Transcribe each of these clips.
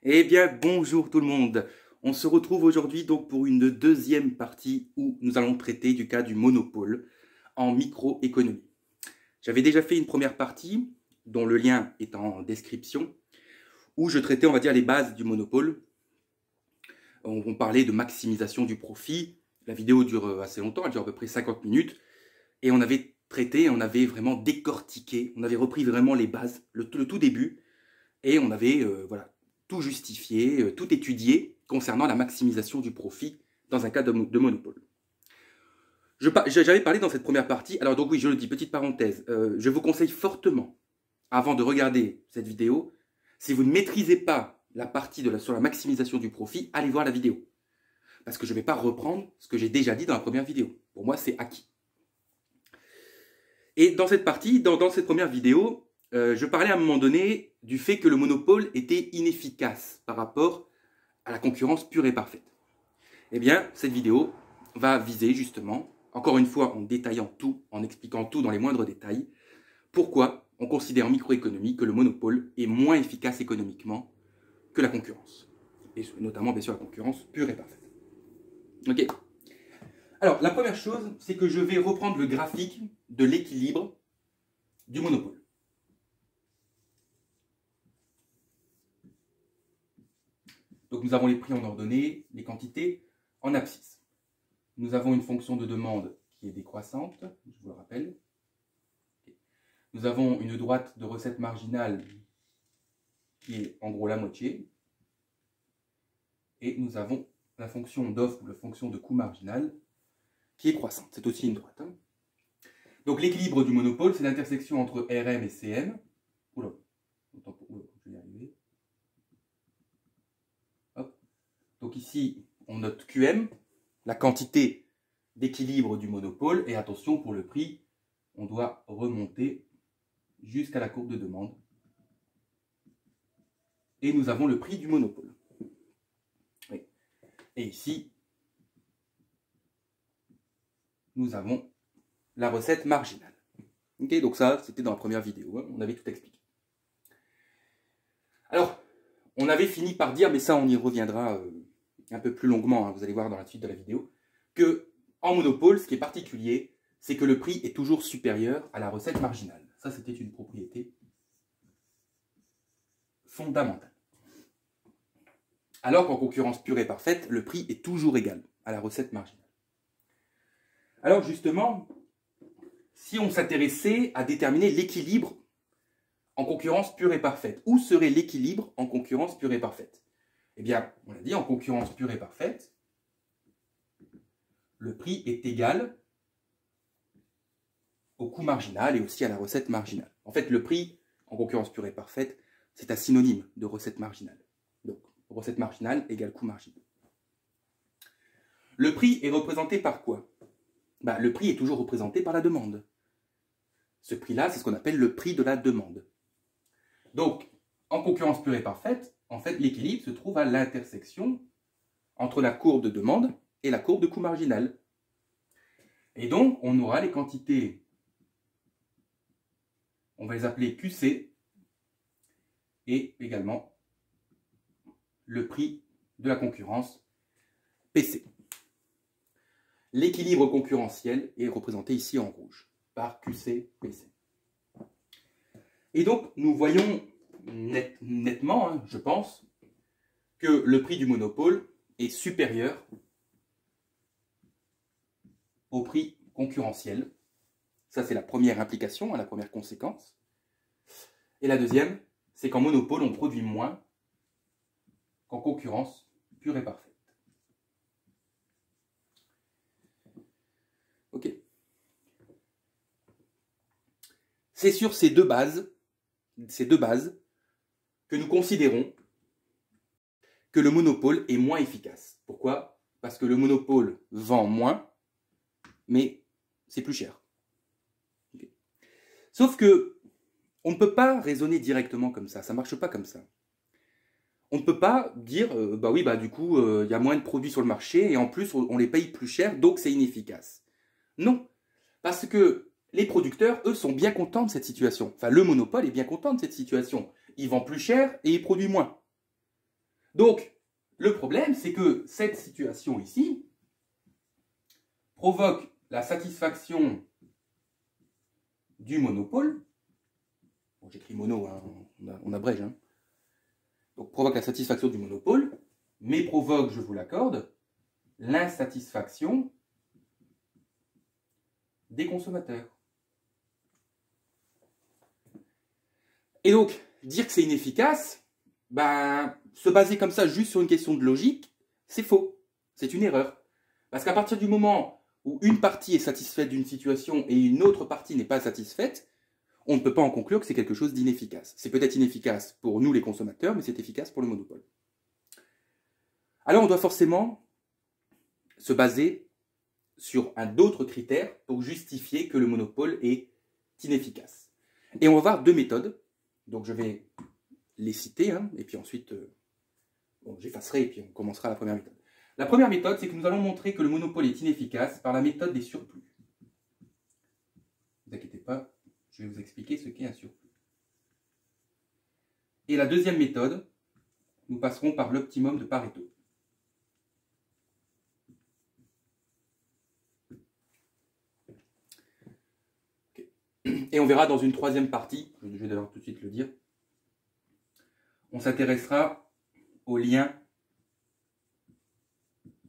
Eh bien, bonjour tout le monde. On se retrouve aujourd'hui donc pour une deuxième partie où nous allons traiter du cas du monopole en microéconomie. J'avais déjà fait une première partie, dont le lien est en description, où je traitais, on va dire, les bases du monopole. On parlait de maximisation du profit. La vidéo dure assez longtemps, elle dure à peu près 50 minutes. Et on avait traité, on avait vraiment décortiqué, on avait repris vraiment les bases, le tout début, et on avait voilà, tout justifié, tout étudié concernant la maximisation du profit dans un cas de monopole. J'avais parlé dans cette première partie, alors donc oui, je le dis, petite parenthèse, je vous conseille fortement, avant de regarder cette vidéo, si vous ne maîtrisez pas la partie sur la maximisation du profit, allez voir la vidéo. Parce que je ne vais pas reprendre ce que j'ai déjà dit dans la première vidéo. Pour moi, c'est acquis. Et dans cette partie, dans cette première vidéo, je parlais à un moment donné du fait que le monopole était inefficace par rapport à la concurrence pure et parfaite. Eh bien, cette vidéo va viser justement, encore une fois en détaillant tout, en expliquant tout dans les moindres détails, pourquoi on considère en microéconomie que le monopole est moins efficace économiquement que la concurrence. Et notamment, bien sûr, la concurrence pure et parfaite. Ok. Alors, la première chose, c'est que je vais reprendre le graphique de l'équilibre du monopole. Donc nous avons les prix en ordonnée, les quantités en abscisse. Nous avons une fonction de demande qui est décroissante, je vous le rappelle. Nous avons une droite de recette marginale qui est en gros la moitié. Et nous avons la fonction d'offre ou la fonction de coût marginal qui est croissante. C'est aussi une droite. Donc l'équilibre du monopole, c'est l'intersection entre RM et CM. Oula, je vais y arriver. Hop. Donc ici, on note QM, la quantité d'équilibre du monopole. Et attention, pour le prix, on doit remonter jusqu'à la courbe de demande. Et nous avons le prix du monopole. Oui. Et ici, nous avons la recette marginale. Okay, donc ça, c'était dans la première vidéo, hein, on avait tout expliqué. Alors, on avait fini par dire, mais ça on y reviendra un peu plus longuement, hein, vous allez voir dans la suite de la vidéo, que en monopole, ce qui est particulier, c'est que le prix est toujours supérieur à la recette marginale. Ça, c'était une propriété fondamentale. Alors qu'en concurrence pure et parfaite, le prix est toujours égal à la recette marginale. Alors justement, si on s'intéressait à déterminer l'équilibre en concurrence pure et parfaite, où serait l'équilibre en concurrence pure et parfaite? Eh bien, on l'a dit, en concurrence pure et parfaite, le prix est égal au coût marginal et aussi à la recette marginale. En fait, le prix en concurrence pure et parfaite, c'est un synonyme de recette marginale. Donc, recette marginale égale coût marginal. Le prix est représenté par quoi? Le prix est toujours représenté par la demande. Ce prix-là, c'est ce qu'on appelle le prix de la demande. Donc, en concurrence pure et parfaite, en fait, l'équilibre se trouve à l'intersection entre la courbe de demande et la courbe de coût marginal. Et donc, on aura les quantités, on va les appeler QC, et également le prix de la concurrence, PC. L'équilibre concurrentiel est représenté ici en rouge, par QC, PC. Et donc, nous voyons nettement, hein, je pense, que le prix du monopole est supérieur au prix concurrentiel. Ça, c'est la première implication, la première conséquence. Et la deuxième, c'est qu'en monopole, on produit moins qu'en concurrence pure et parfaite. Ok. C'est sur ces deux bases que nous considérons que le monopole est moins efficace. Pourquoi? Parce que le monopole vend moins, mais c'est plus cher. Okay. Sauf que on ne peut pas raisonner directement comme ça ne marche pas comme ça. On ne peut pas dire, du coup, il y a moins de produits sur le marché et en plus, on les paye plus cher, donc c'est inefficace. Non, parce que les producteurs, eux, sont bien contents de cette situation. Enfin, le monopole est bien content de cette situation. Il vend plus cher et il produit moins. Donc, le problème, c'est que cette situation ici provoque la satisfaction du monopole. Bon, j'écris mono, hein, on abrège. Hein. Donc, provoque la satisfaction du monopole, mais provoque, je vous l'accorde, l'insatisfaction des consommateurs. Et donc, dire que c'est inefficace, ben, se baser comme ça juste sur une question de logique, c'est faux. C'est une erreur. Parce qu'à partir du moment où une partie est satisfaite d'une situation et une autre partie n'est pas satisfaite, on ne peut pas en conclure que c'est quelque chose d'inefficace. C'est peut-être inefficace pour nous les consommateurs, mais c'est efficace pour le monopole. Alors on doit forcément se baser sur d'autres critères pour justifier que le monopole est inefficace. Et on va voir deux méthodes. Donc je vais les citer, hein, et puis ensuite bon, j'effacerai et puis on commencera la première méthode. La première méthode, c'est que nous allons montrer que le monopole est inefficace par la méthode des surplus. Ne vous inquiétez pas, je vais vous expliquer ce qu'est un surplus. Et la deuxième méthode, nous passerons par l'optimum de Pareto. Okay. Et on verra dans une troisième partie, je vais d'ailleurs tout de suite le dire, on s'intéressera au lien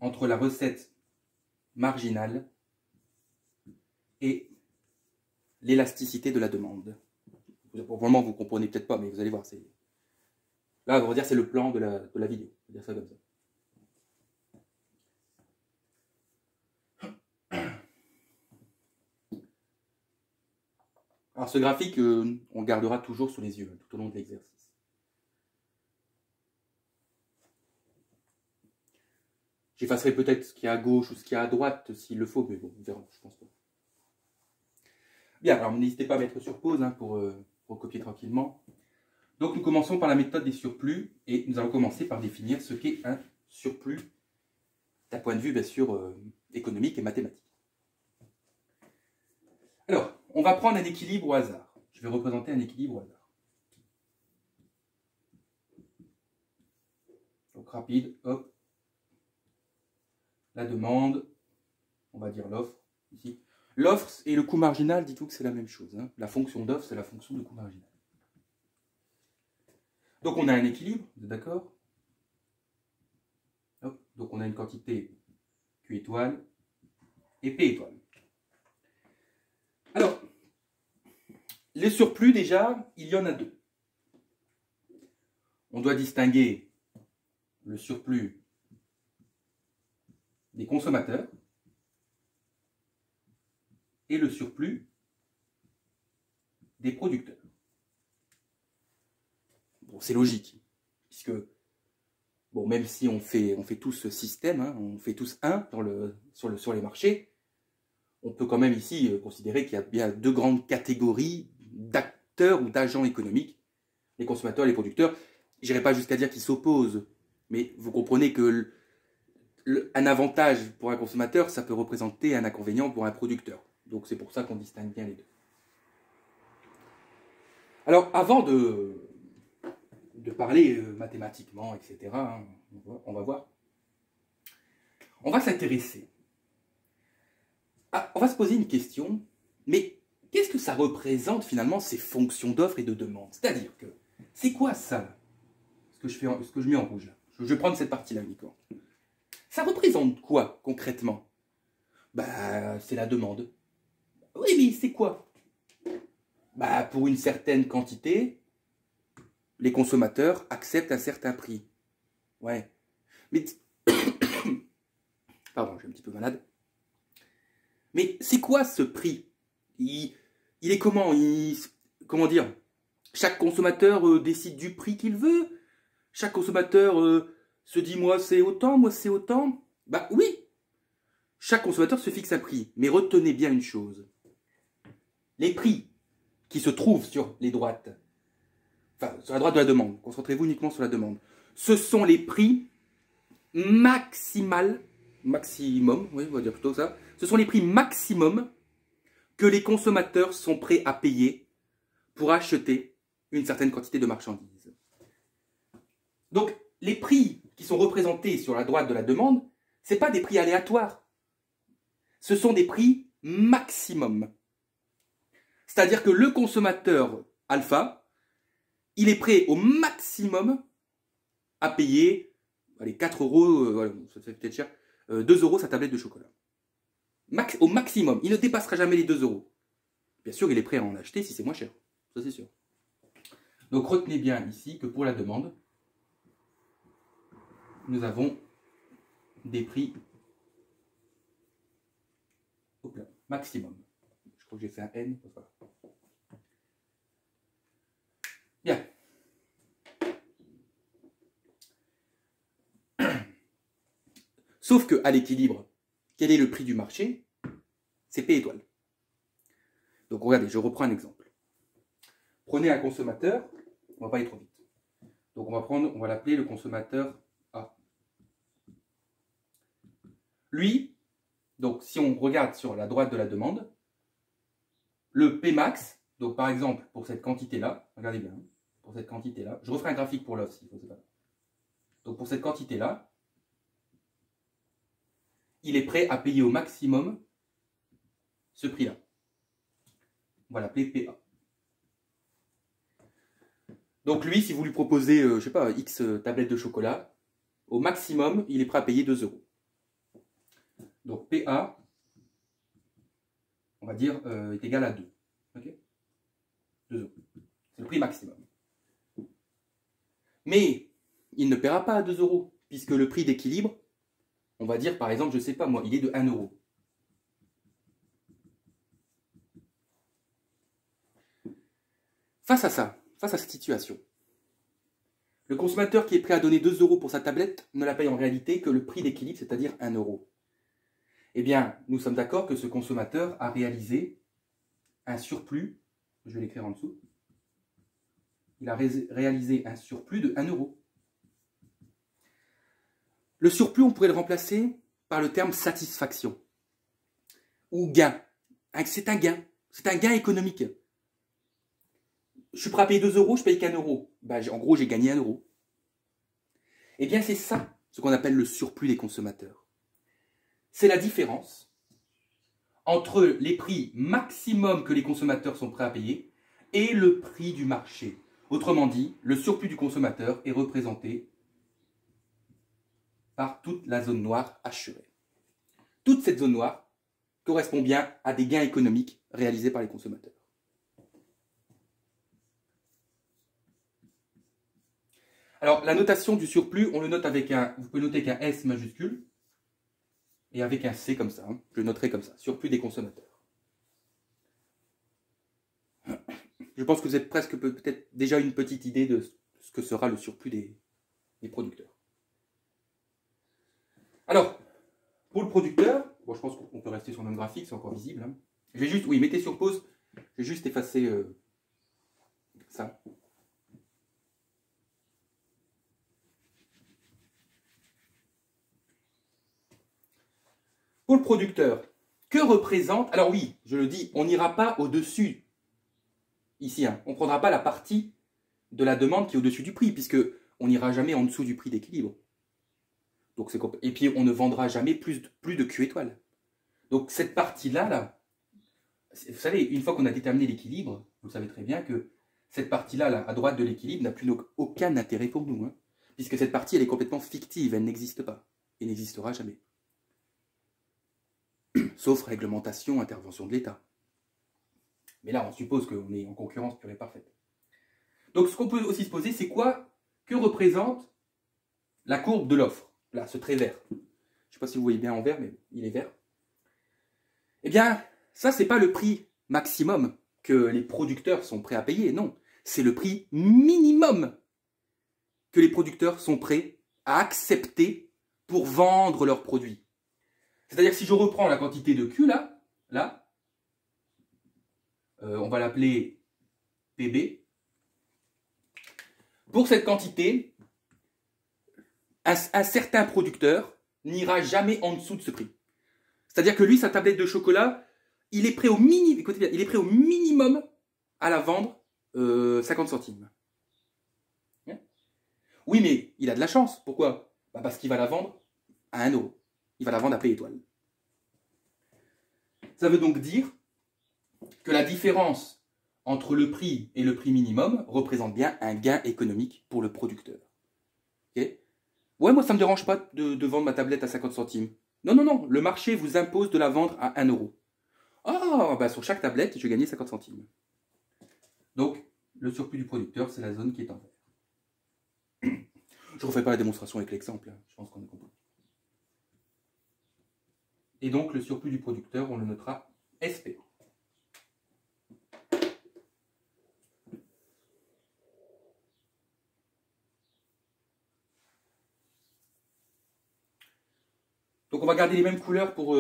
entre la recette marginale et l'élasticité de la demande. Pour le moment, vous ne comprenez peut-être pas, mais vous allez voir. Là, on va dire c'est le plan de la vidéo. On va dire ça comme ça. Alors, ce graphique, on le gardera toujours sous les yeux tout au long de l'exercice. J'effacerai peut-être ce qu'il y a à gauche ou ce qu'il y a à droite s'il le faut, mais bon, on verra, je pense pas. Bien, alors n'hésitez pas à mettre sur pause hein, pour copier tranquillement. Donc nous commençons par la méthode des surplus et nous allons commencer par définir ce qu'est un surplus d'un point de vue bien sûr économique et mathématique. Alors, on va prendre un équilibre au hasard. Je vais représenter un équilibre au hasard. Donc rapide, hop. La demande, on va dire l'offre, ici. L'offre et le coût marginal, dites-vous que c'est la même chose. Hein. La fonction d'offre, c'est la fonction de coût marginal. Donc on a un équilibre, vous êtes d'accord? Donc on a une quantité Q étoile et P étoile. Alors, les surplus déjà, il y en a deux. On doit distinguer le surplus des consommateurs et le surplus des producteurs. Bon, c'est logique, puisque bon, même si on fait tous ce système, hein, on fait tous un sur les marchés, on peut quand même ici considérer qu'il y a bien deux grandes catégories d'acteurs ou d'agents économiques, les consommateurs et les producteurs. Je n'irai pas jusqu'à dire qu'ils s'opposent, mais vous comprenez que un avantage pour un consommateur, ça peut représenter un inconvénient pour un producteur. Donc c'est pour ça qu'on distingue bien les deux. Alors avant de parler mathématiquement, etc., hein, on va voir. On va s'intéresser. On va se poser une question, mais qu'est-ce que ça représente finalement ces fonctions d'offre et de demande? C'est-à-dire que, c'est quoi ça, ce que je mets en rouge là? Je vais prendre cette partie-là uniquement. Ça représente quoi concrètement? Bah, c'est la demande. Oui, mais c'est quoi? Bah, pour une certaine quantité, les consommateurs acceptent un certain prix. Ouais. Mais pardon, je suis un petit peu malade. Mais c'est quoi ce prix? Il est comment? Comment dire? Chaque consommateur décide du prix qu'il veut. Chaque consommateur se dit moi c'est autant, moi c'est autant. Bah oui. Chaque consommateur se fixe un prix. Mais retenez bien une chose. Les prix qui se trouvent sur les droites, enfin sur la droite de la demande, concentrez-vous uniquement sur la demande, ce sont les prix maximum, oui, on va dire plutôt ça, ce sont les prix maximum que les consommateurs sont prêts à payer pour acheter une certaine quantité de marchandises. Donc, les prix qui sont représentés sur la droite de la demande, ce n'est pas des prix aléatoires. Ce sont des prix maximum. C'est-à-dire que le consommateur alpha, il est prêt au maximum à payer allez, 4 euros, voilà, ça fait peut-être cher, 2 euros sa tablette de chocolat. Au maximum. Il ne dépassera jamais les 2 euros. Bien sûr, il est prêt à en acheter si c'est moins cher. Ça, c'est sûr. Donc, retenez bien ici que pour la demande, nous avons des prix maximum. Je crois que j'ai fait un N. Voilà. Bien. Sauf qu'à l'équilibre, quel est le prix du marché? C'est P étoile. Donc regardez, je reprends un exemple. Prenez un consommateur, on ne va pas aller trop vite. Donc on va l'appeler le consommateur A. Lui, donc si on regarde sur la droite de la demande, le P max, donc par exemple pour cette quantité-là, regardez bien, pour cette quantité-là, je referai un graphique pour l'offre s'il faut, c'est pas grave. Donc pour cette quantité-là, il est prêt à payer au maximum ce prix-là. On va l'appeler PA. Donc lui, si vous lui proposez, je sais pas, X tablettes de chocolat, au maximum, il est prêt à payer 2 euros. Donc PA, on va dire, est égal à 2. Ok, 2 euros. C'est le prix maximum. Mais il ne paiera pas à 2 euros, puisque le prix d'équilibre, on va dire par exemple, je ne sais pas moi, il est de 1 euro. Face à ça, face à cette situation, le consommateur qui est prêt à donner 2 euros pour sa tablette ne la paye en réalité que le prix d'équilibre, c'est-à-dire 1 euro. Eh bien, nous sommes d'accord que ce consommateur a réalisé un surplus, je vais l'écrire en dessous, il a réalisé un surplus de 1 euro. Le surplus, on pourrait le remplacer par le terme satisfaction ou gain. C'est un gain économique. Je suis prêt à payer 2 euros, je paye qu'1 euro. Ben, en gros, j'ai gagné 1 euro. Eh bien, c'est ça, ce qu'on appelle le surplus des consommateurs. C'est la différence entre les prix maximum que les consommateurs sont prêts à payer et le prix du marché. Autrement dit, le surplus du consommateur est représenté par toute la zone noire assurée. Toute cette zone noire correspond bien à des gains économiques réalisés par les consommateurs. Alors, la notation du surplus, on le note avec vous pouvez noter qu'un S majuscule et avec un C comme ça. Hein. Je le noterai comme ça, surplus des consommateurs. Je pense que vous avez presque peut-être déjà une petite idée de ce que sera le surplus des producteurs. Alors, pour le producteur, bon, je pense qu'on peut rester sur le même graphique, c'est encore visible. Hein. Je vais juste, oui, mettez sur pause, je vais juste effacer ça. Pour le producteur, que représente... Alors oui, je le dis, on n'ira pas au-dessus, ici, hein, on ne prendra pas la partie de la demande qui est au-dessus du prix, puisque on n'ira jamais en dessous du prix d'équilibre. Donc et puis on ne vendra jamais plus de Q étoile. Donc cette partie-là, là, vous savez, une fois qu'on a déterminé l'équilibre, vous savez très bien que cette partie-là, là, à droite de l'équilibre, n'a plus aucun intérêt pour nous, hein, puisque cette partie, elle est complètement fictive, elle n'existe pas, et n'existera jamais. Sauf réglementation, intervention de l'État. Mais là, on suppose qu'on est en concurrence pure et parfaite. Donc, ce qu'on peut aussi se poser, c'est que représente la courbe de l'offre? Là, ce trait vert. Je ne sais pas si vous voyez bien en vert, mais il est vert. Eh bien, ça, ce n'est pas le prix maximum que les producteurs sont prêts à payer. Non, c'est le prix minimum que les producteurs sont prêts à accepter pour vendre leurs produits. C'est-à-dire que si je reprends la quantité de Q, là, on va l'appeler PB. Pour cette quantité, un certain producteur n'ira jamais en dessous de ce prix. C'est-à-dire que lui, sa tablette de chocolat, il est prêt au minimum à la vendre 50 centimes. Oui, mais il a de la chance. Pourquoi? Bah parce qu'il va la vendre à 1 euro. Il va la vendre à P étoile. Ça veut donc dire que la différence entre le prix et le prix minimum représente bien un gain économique pour le producteur. Okay? Ouais, moi ça ne me dérange pas de vendre ma tablette à 50 centimes. Non, non, non, le marché vous impose de la vendre à 1 euro. Ah, bah sur chaque tablette, je gagnais 50 centimes. Donc, le surplus du producteur, c'est la zone qui est en vert. Je ne refais pas la démonstration avec l'exemple, je pense qu'on a compris. Et donc, le surplus du producteur, on le notera SP. Donc, on va garder les mêmes couleurs pour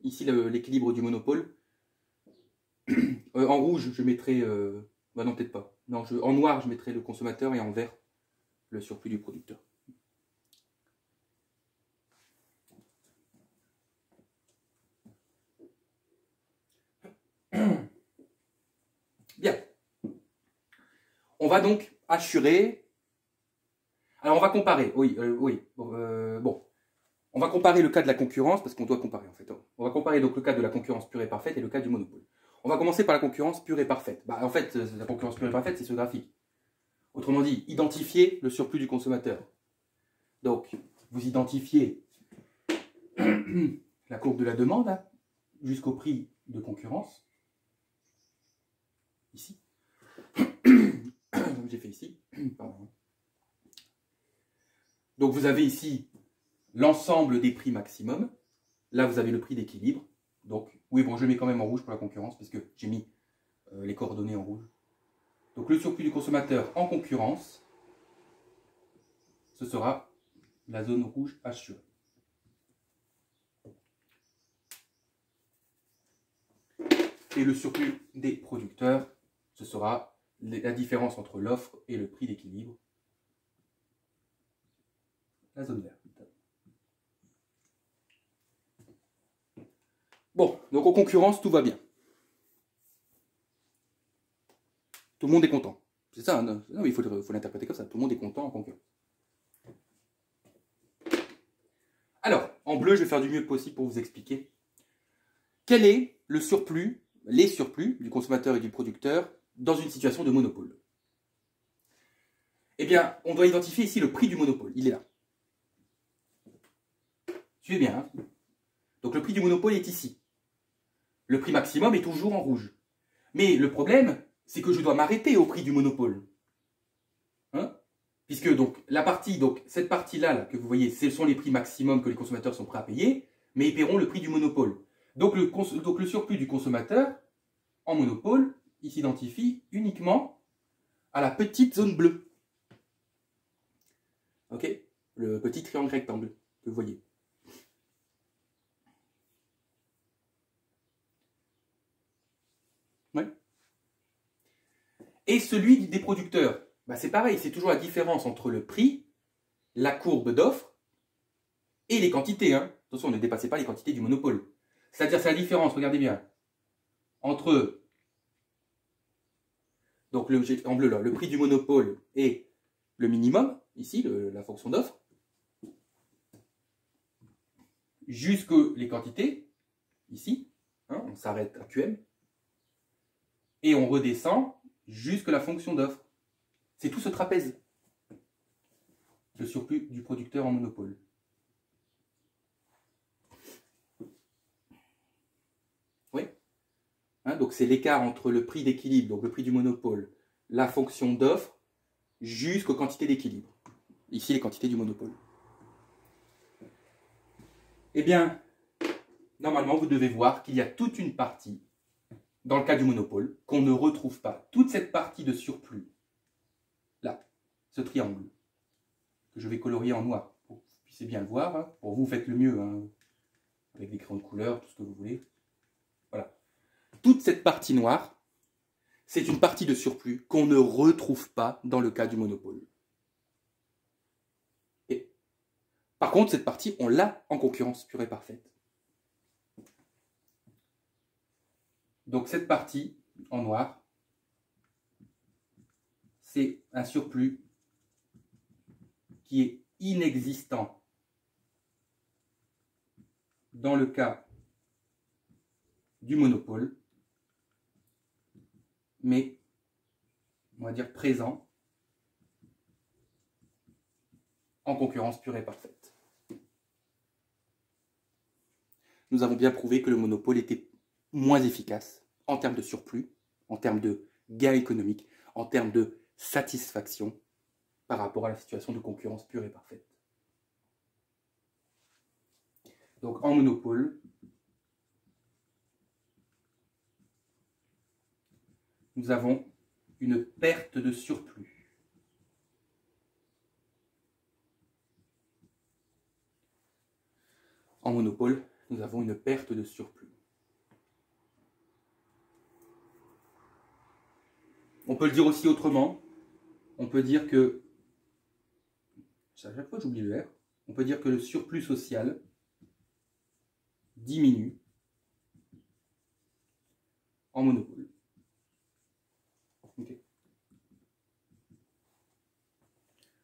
ici l'équilibre du monopole. En rouge, je mettrai... bah non, peut-être pas. Non, en noir, je mettrai le consommateur et en vert, le surplus du producteur. Bien. On va donc assurer... Alors, on va comparer. Oui, oui. Bon. On va comparer le cas de la concurrence, parce qu'on doit comparer en fait. On va comparer donc le cas de la concurrence pure et parfaite et le cas du monopole. On va commencer par la concurrence pure et parfaite. Bah, en fait, la concurrence pure et parfaite, c'est ce graphique. Autrement dit, identifier le surplus du consommateur. Donc, vous identifiez la courbe de la demande hein, jusqu'au prix de concurrence. Ici. Comme j'ai fait ici. Pardon. Donc, vous avez ici l'ensemble des prix maximum. Là, vous avez le prix d'équilibre. Donc, oui, bon, je mets quand même en rouge pour la concurrence, parce que j'ai mis les coordonnées en rouge. Donc, le surplus du consommateur en concurrence, ce sera la zone rouge assurée. Et le surplus des producteurs, ce sera la différence entre l'offre et le prix d'équilibre, la zone verte. Bon, donc en concurrence, tout va bien. Tout le monde est content. C'est ça, non, il faut l'interpréter comme ça. Tout le monde est content en concurrence. Alors, en bleu, je vais faire du mieux possible pour vous expliquer. Quel est le surplus, les surplus du consommateur et du producteur dans une situation de monopole? Eh bien, on doit identifier ici le prix du monopole. Il est là. Suivez bien. Hein, donc le prix du monopole est ici. Le prix maximum est toujours en rouge. Mais le problème, c'est que je dois m'arrêter au prix du monopole. Hein? Puisque donc, cette partie-là là, que vous voyez, ce sont les prix maximums que les consommateurs sont prêts à payer, mais ils paieront le prix du monopole. Donc le surplus du consommateur en monopole, il s'identifie uniquement à la petite zone bleue. Ok? Le petit triangle rectangle que vous voyez. Ouais. Et celui des producteurs, bah c'est pareil, c'est toujours la différence entre le prix, la courbe d'offre et les quantités. Hein. Attention, ne dépassez pas les quantités du monopole. C'est-à-dire, c'est la différence, regardez bien, entre donc en bleu là, le prix du monopole et le minimum, ici, la fonction d'offre, jusque les quantités, ici, hein, on s'arrête à QM, et on redescend jusque la fonction d'offre. C'est tout ce trapèze, le surplus du producteur en monopole. Oui. Hein, donc c'est l'écart entre le prix d'équilibre, donc le prix du monopole, la fonction d'offre, jusqu'aux quantités d'équilibre. Ici, les quantités du monopole. Eh bien, normalement, vous devez voir qu'il y a toute une partie, dans le cas du monopole, qu'on ne retrouve pas. Toute cette partie de surplus, là, ce triangle, que je vais colorier en noir, pour que vous puissiez bien le voir. Hein. Pour vous, faites le mieux, hein, avec des crayons de couleur, tout ce que vous voulez. Voilà. Toute cette partie noire, c'est une partie de surplus qu'on ne retrouve pas dans le cas du monopole. Et, par contre, cette partie, on l'a en concurrence pure et parfaite. Donc cette partie en noir, c'est un surplus qui est inexistant dans le cas du monopole, mais on va dire présent en concurrence pure et parfaite. Nous avons bien prouvé que le monopole était moins efficace en termes de surplus, en termes de gains économiques, en termes de satisfaction par rapport à la situation de concurrence pure et parfaite. Donc en monopole, nous avons une perte de surplus. En monopole, nous avons une perte de surplus. On peut le dire aussi autrement. On peut dire que, à chaque fois j'oublie le R, on peut dire que le surplus social diminue en monopole. Okay.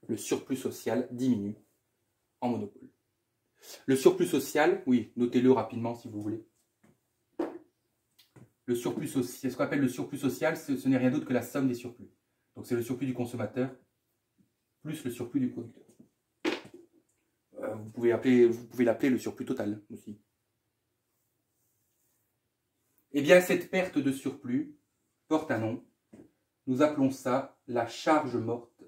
Le surplus social diminue en monopole. Le surplus social, oui, notez-le rapidement si vous voulez. Le surplus social, ce qu'on appelle le surplus social, ce n'est rien d'autre que la somme des surplus. Donc c'est le surplus du consommateur plus le surplus du producteur. Vous pouvez l'appeler le surplus total aussi. Eh bien, cette perte de surplus porte un nom. Nous appelons ça la charge morte.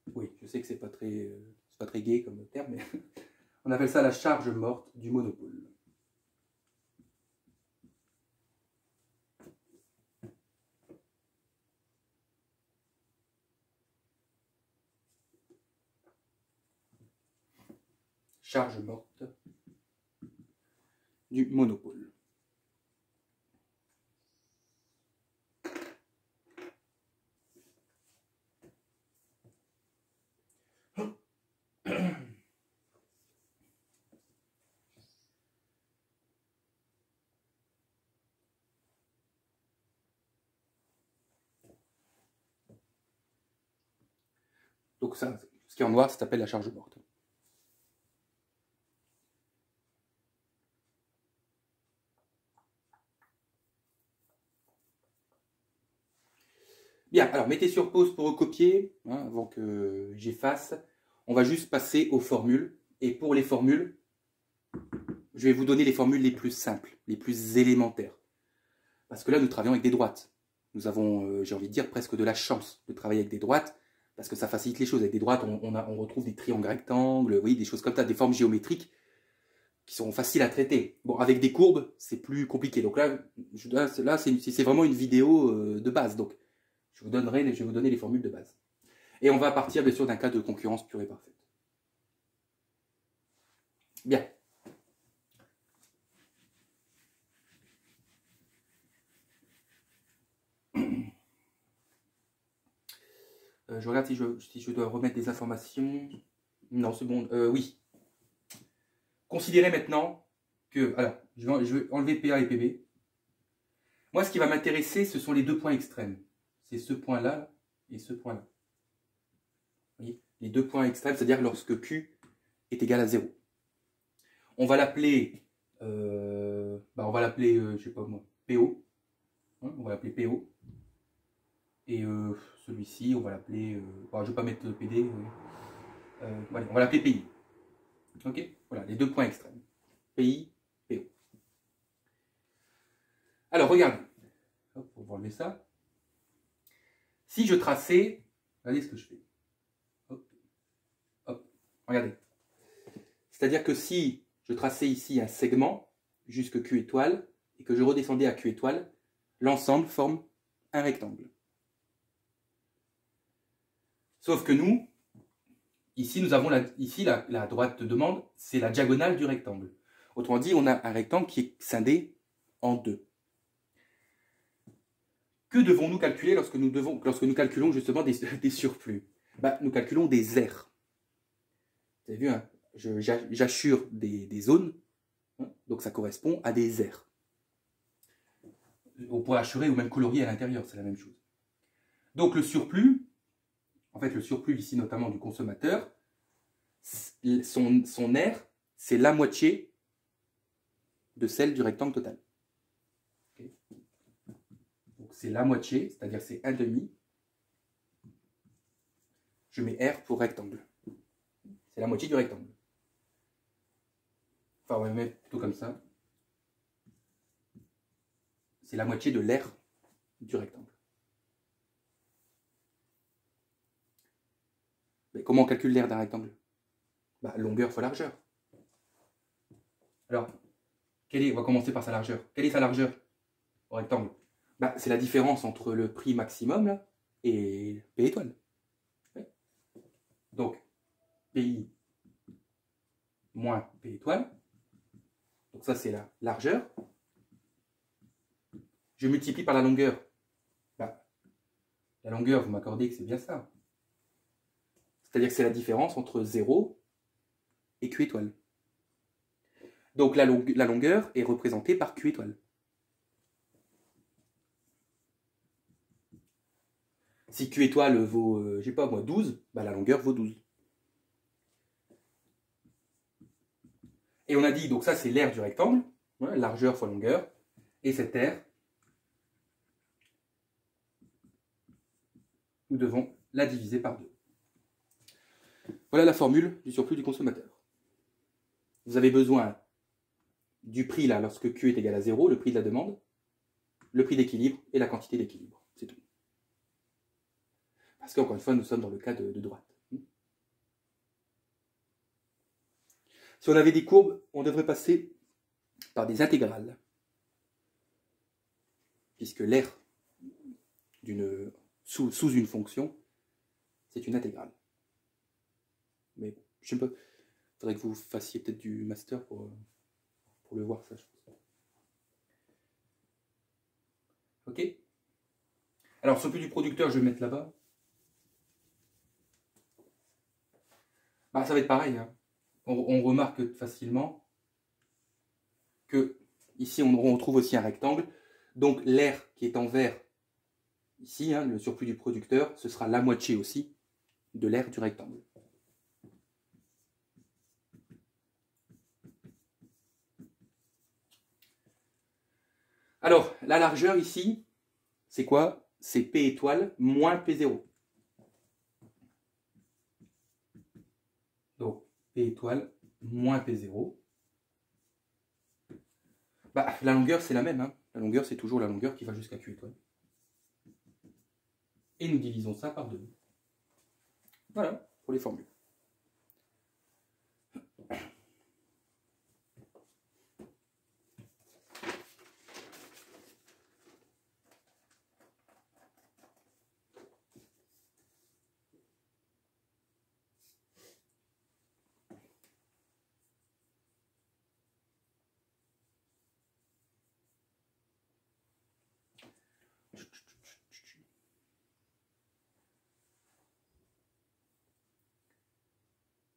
Oui, je sais que c'est pas très gai comme terme, mais on appelle ça la charge morte du monopole. Charge morte du monopole. Donc ça, ce qui est en noir, ça s'appelle la charge morte. Bien, alors mettez sur pause pour recopier, hein, avant que j'efface. On va juste passer aux formules. Et pour les formules, je vais vous donner les formules les plus simples, les plus élémentaires. Parce que là, nous travaillons avec des droites. Nous avons, j'ai envie de dire, presque de la chance de travailler avec des droites, parce que ça facilite les choses. Avec des droites, on retrouve des triangles rectangles, oui, des choses comme ça, des formes géométriques qui sont faciles à traiter. Bon, avec des courbes, c'est plus compliqué. Donc là c'est vraiment une vidéo de base. Donc, je vais vous donner les formules de base. Et on va partir, bien sûr, d'un cas de concurrence pure et parfaite. Bien. Je regarde si je dois remettre des informations. Non, c'est bon. Oui. Considérez maintenant que... Alors, je vais enlever PA et PB. Moi, ce qui va m'intéresser, ce sont les deux points extrêmes. C'est ce point-là et ce point-là. Vous voyez, les deux points extrêmes, c'est-à-dire lorsque Q est égal à 0. On va l'appeler... je sais pas moi, PO. Hein, on va l'appeler PO. Et celui-ci, on va l'appeler... je ne vais pas mettre PD. Voilà, on va l'appeler PI. Ok. Voilà, les deux points extrêmes. PI, PO. Alors, regardez. Hop, on va enlever ça. Si je traçais... Regardez ce que je fais. Hop. Hop. Regardez. C'est-à-dire que si je traçais ici un segment jusque Q étoile et que je redescendais à Q étoile, l'ensemble forme un rectangle. Sauf que nous, ici, nous avons la droite de demande, c'est la diagonale du rectangle. Autrement dit, on a un rectangle qui est scindé en deux. Que devons-nous calculer lorsque nous calculons justement des surplus? Nous calculons des aires. Vous avez vu, hein, j'assure des zones, hein, donc ça correspond à des aires. On pourrait assurer ou même colorier à l'intérieur, c'est la même chose. Donc le surplus, en fait, le surplus ici, notamment du consommateur, son R, c'est la moitié de celle du rectangle total. Okay. Donc c'est la moitié, c'est-à-dire c'est 1/2. Je mets R pour rectangle. C'est la moitié du rectangle. Enfin, on va mettre plutôt comme ça. C'est la moitié de l'aire du rectangle. Mais comment on calcule l'aire d'un rectangle? Bah, longueur fois largeur. Alors, on va commencer par sa largeur. Quelle est sa largeur au rectangle? Bah, c'est la différence entre le prix maximum là, et P étoile. Ouais. Donc, PI moins P étoile. Donc ça, c'est la largeur. Je multiplie par la longueur. Bah, la longueur, vous m'accordez que c'est bien ça. C'est-à-dire que c'est la différence entre 0 et Q étoile. Donc la longueur est représentée par Q étoile. Si Q étoile vaut, je sais pas moi, 12, bah la longueur vaut 12. Et on a dit, donc ça c'est l'aire du rectangle, ouais, largeur fois longueur, et cette aire, nous devons la diviser par 2. Voilà la formule du surplus du consommateur. Vous avez besoin du prix là, lorsque Q est égal à 0, le prix de la demande, le prix d'équilibre et la quantité d'équilibre. C'est tout. Parce qu'encore une fois, nous sommes dans le cas de droite. Si on avait des courbes, on devrait passer par des intégrales. Puisque l'aire sous une fonction, c'est une intégrale. Mais je sais pas, il faudrait que vous fassiez peut-être du master pour le voir, ça, je pense. Ok? Alors, surplus du producteur, je vais le mettre là-bas. Bah, ça va être pareil. Hein. On remarque facilement que ici, on retrouve aussi un rectangle. Donc, l'aire qui est en vert, ici, hein, le surplus du producteur, ce sera la moitié aussi de l'aire du rectangle. Alors, la largeur ici, c'est quoi? C'est P étoile moins P0. Donc, P étoile moins P0. Bah, la longueur, c'est la même. Hein. La longueur, c'est toujours la longueur qui va jusqu'à Q étoile. Et nous divisons ça par 2. Voilà, pour les formules.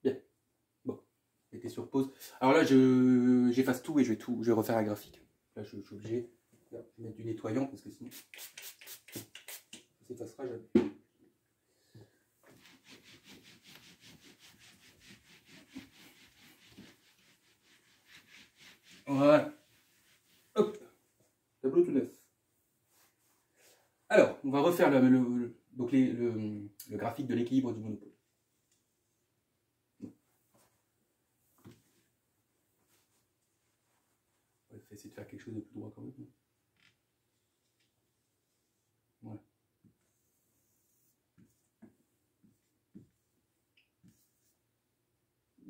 Bien. Bon, j'étais sur pause. Alors là, j'efface tout et je vais refaire un graphique. Là, je suis obligé de mettre du nettoyant parce que sinon, ça s'effacera jamais. Voilà. Hop. Tableau tout neuf. Alors, on va refaire le graphique de l'équilibre du monopole. On va essayer de faire quelque chose de plus droit quand même. Voilà.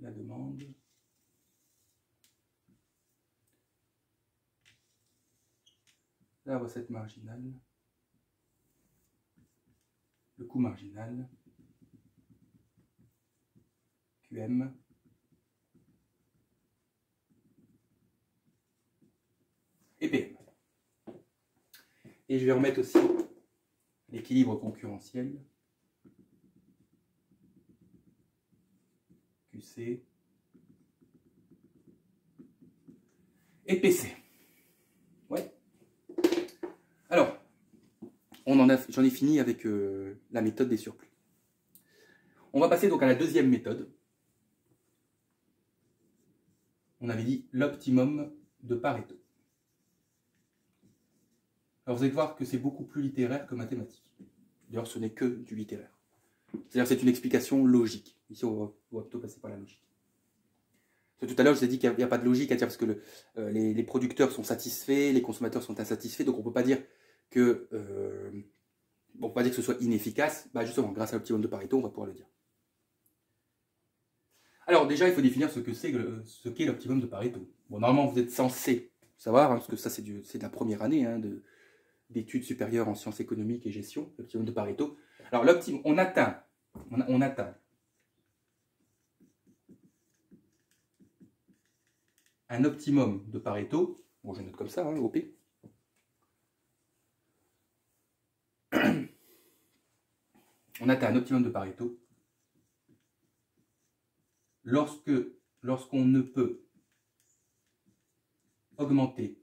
La demande. La recette marginale. Le coût marginal. QM. Et PM. Et je vais remettre aussi l'équilibre concurrentiel. QC. Et PC. Ouais. Alors, j'en ai fini avec la méthode des surplus. On va passer donc à la deuxième méthode. On avait dit l'optimum de Pareto. Alors vous allez voir que c'est beaucoup plus littéraire que mathématique. D'ailleurs, ce n'est que du littéraire. C'est-à-dire c'est une explication logique. Ici, on va plutôt passer par la logique. Tout à l'heure, je vous ai dit qu'il n'y a pas de logique à dire parce que les producteurs sont satisfaits, les consommateurs sont insatisfaits, donc on ne peut pas dire que, on peut pas dire que ce soit inefficace. Bah justement, grâce à l'optimum de Pareto, on va pouvoir le dire. Alors déjà, il faut définir ce qu'est l'optimum de Pareto. Bon, normalement, vous êtes censé savoir, hein, parce que ça, c'est de la première année hein, d'études supérieures en sciences économiques et gestion, l'optimum de Pareto. Alors, l'optimum, on atteint un optimum de Pareto, bon, je note comme ça, hein, OP. On atteint un optimum de Pareto lorsqu'on ne peut augmenter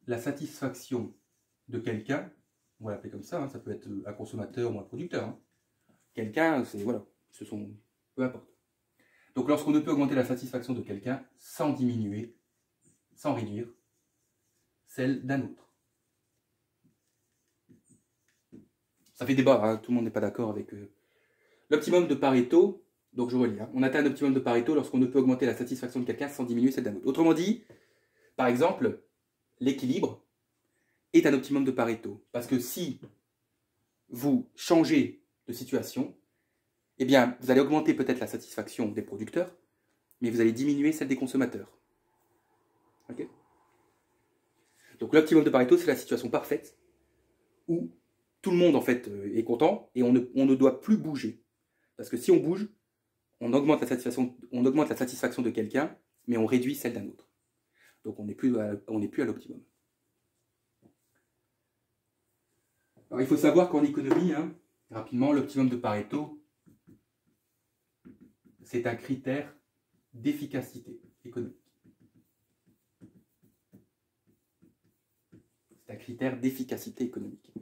la satisfaction de quelqu'un, on va l'appeler comme ça, hein, ça peut être un consommateur ou un producteur. Hein. Quelqu'un, c'est voilà, peu importe. Donc lorsqu'on ne peut augmenter la satisfaction de quelqu'un sans diminuer, sans réduire celle d'un autre. Ça fait débat, hein, tout le monde n'est pas d'accord avec l'optimum de Pareto. Donc je relis, hein, on atteint un optimum de Pareto lorsqu'on ne peut augmenter la satisfaction de quelqu'un sans diminuer celle d'un autre. Autrement dit, par exemple, l'équilibre est un optimum de Pareto. Parce que si vous changez de situation, eh bien, vous allez augmenter peut-être la satisfaction des producteurs, mais vous allez diminuer celle des consommateurs. Okay. Donc l'optimum de Pareto, c'est la situation parfaite où tout le monde en fait est content et on ne doit plus bouger. Parce que si on bouge, on augmente la satisfaction de quelqu'un, mais on réduit celle d'un autre. Donc on n'est plus à l'optimum. Alors il faut savoir qu'en économie, hein, rapidement, l'optimum de Pareto, c'est un critère d'efficacité économique. C'est un critère d'efficacité économique.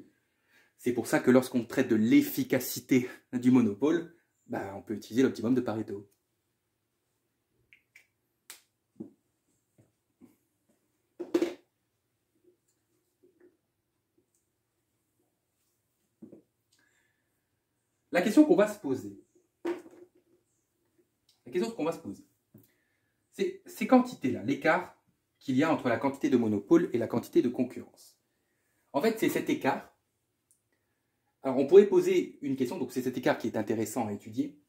C'est pour ça que lorsqu'on traite de l'efficacité du monopole, bah, on peut utiliser l'optimum de Pareto. La question qu'on va se poser, c'est ces quantités-là, l'écart qu'il y a entre la quantité de monopole et la quantité de concurrence. En fait, c'est cet écart. Alors, on pourrait poser une question, donc c'est cet écart qui est intéressant à étudier.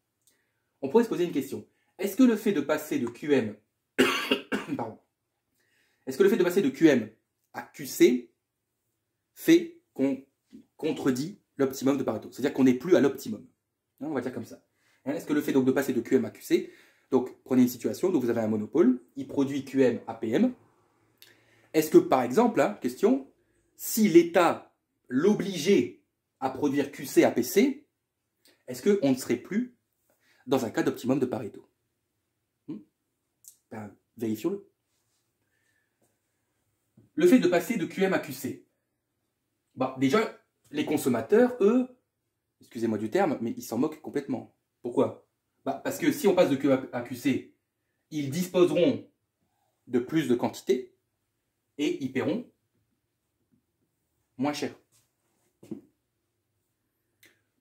On pourrait se poser une question. Est-ce que le fait de passer de QM, pardon, est-ce que le fait de passer de QM à QC fait qu'on contredit l'optimum de Pareto? C'est-à-dire qu'on n'est plus à l'optimum. On va dire comme ça. Est-ce que le fait donc de passer de QM à QC, donc prenez une situation, donc vous avez un monopole, il produit QM à PM. Est-ce que par exemple, hein, question, si l'État l'obligeait à produire QC à PC, est-ce qu'on ne serait plus dans un cas d'optimum de Pareto? Ben, vérifions-le. Le fait de passer de QM à QC, bah, déjà, les consommateurs, eux, excusez-moi du terme, mais ils s'en moquent complètement. Pourquoi? Bah, parce que si on passe de QM à QC, ils disposeront de plus de quantité et ils paieront moins cher.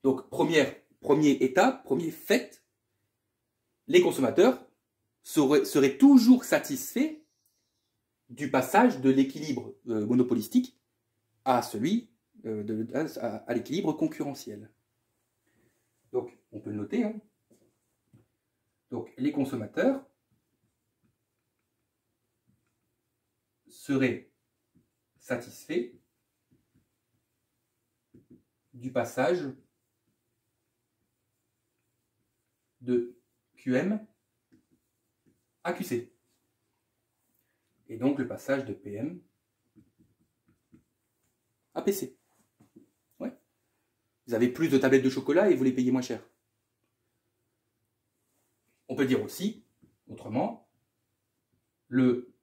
Donc, première étape, premier fait, les consommateurs seraient toujours satisfaits du passage de l'équilibre monopolistique à celui à l'équilibre concurrentiel. Donc, on peut le noter. Hein. Donc, les consommateurs seraient satisfaits du passage de QM à QC. Et donc le passage de PM à PC. Ouais. Vous avez plus de tablettes de chocolat et vous les payez moins cher. On peut dire aussi, autrement, le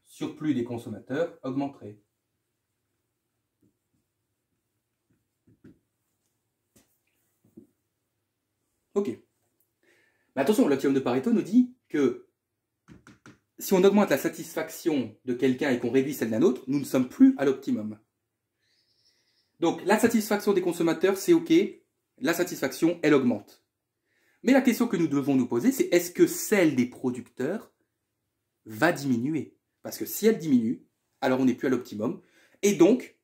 surplus des consommateurs augmenterait. Ok. Mais attention, l'optimum de Pareto nous dit que si on augmente la satisfaction de quelqu'un et qu'on réduit celle d'un autre, nous ne sommes plus à l'optimum. Donc la satisfaction des consommateurs, c'est ok, la satisfaction, elle augmente. Mais la question que nous devons nous poser, c'est est-ce que celle des producteurs va diminuer? Parce que si elle diminue, alors on n'est plus à l'optimum. Et donc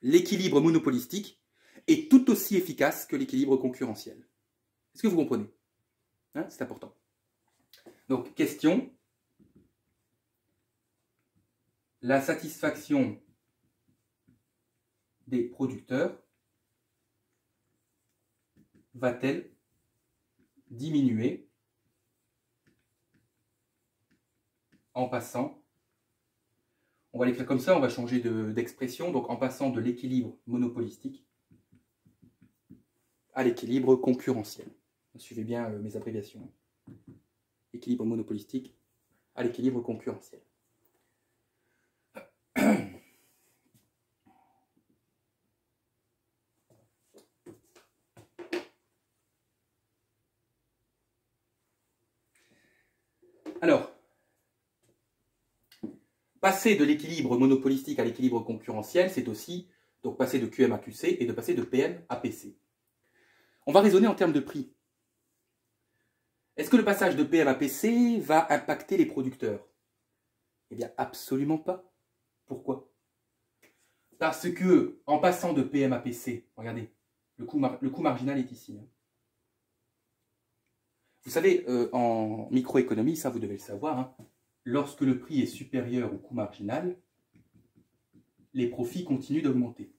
l'équilibre monopolistique est tout aussi efficace que l'équilibre concurrentiel. Est-ce que vous comprenez? Hein, c'est important. Donc, question. La satisfaction des producteurs va-t-elle diminuer en passant, on va l'écrire comme ça, on va changer d'expression, donc en passant de l'équilibre monopolistique à l'équilibre concurrentiel. Suivez bien mes abréviations. Équilibre monopolistique à l'équilibre concurrentiel. Alors, passer de l'équilibre monopolistique à l'équilibre concurrentiel, c'est aussi donc passer de QM à QC et de passer de PM à PC. On va raisonner en termes de prix. Est-ce que le passage de PM à PC va impacter les producteurs? Eh bien, absolument pas. Pourquoi? Parce que, en passant de PM à PC, regardez, le coût marginal est ici. Vous savez, en microéconomie, ça vous devez le savoir, hein, lorsque le prix est supérieur au coût marginal, les profits continuent d'augmenter.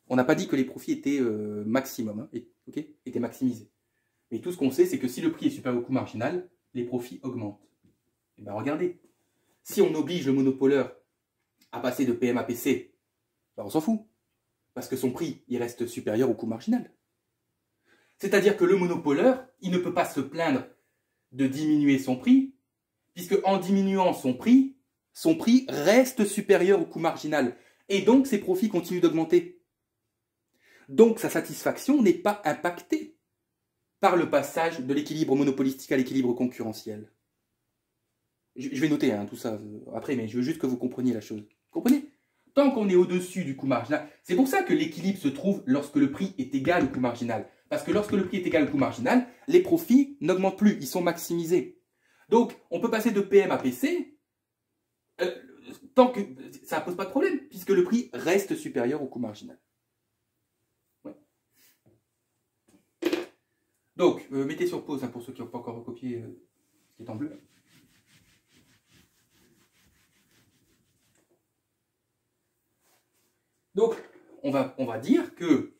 On n'a pas dit que les profits étaient maximum, hein, étaient maximisés. Mais tout ce qu'on sait, c'est que si le prix est supérieur au coût marginal, les profits augmentent. Et bien regardez, si on oblige le monopoleur à passer de PM à PC, ben on s'en fout. Parce que son prix, il reste supérieur au coût marginal. C'est-à-dire que le monopoleur, il ne peut pas se plaindre de diminuer son prix, puisque en diminuant son prix reste supérieur au coût marginal. Et donc, ses profits continuent d'augmenter. Donc, sa satisfaction n'est pas impactée par le passage de l'équilibre monopolistique à l'équilibre concurrentiel. Je vais noter hein, tout ça après, mais je veux juste que vous compreniez la chose. Vous comprenez? Tant qu'on est au-dessus du coût marginal, c'est pour ça que l'équilibre se trouve lorsque le prix est égal au coût marginal. Parce que lorsque le prix est égal au coût marginal, les profits n'augmentent plus, ils sont maximisés. Donc, on peut passer de PM à PC, tant que ça ne pose pas de problème, puisque le prix reste supérieur au coût marginal. Ouais. Donc, mettez sur pause hein, pour ceux qui n'ont pas encore recopié ce qui est en bleu. Donc, on va dire que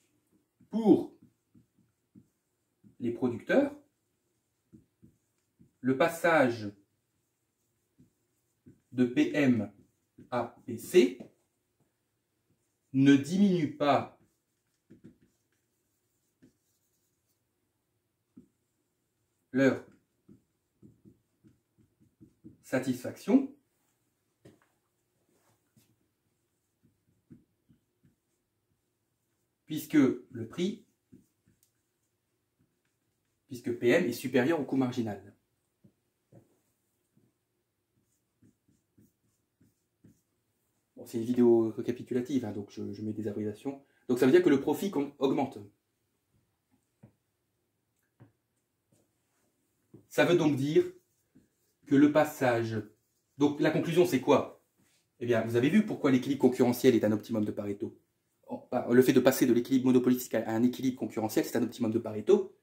pour les producteurs, le passage de PM à PC ne diminue pas leur satisfaction puisque PM est supérieur au coût marginal. Bon, c'est une vidéo récapitulative, hein, donc je mets des abréviations. Donc ça veut dire que le profit augmente. Ça veut donc dire que le passage... Donc la conclusion c'est quoi? Eh bien, vous avez vu pourquoi l'équilibre concurrentiel est un optimum de Pareto. Le fait de passer de l'équilibre monopolistique à un équilibre concurrentiel, c'est un optimum de Pareto,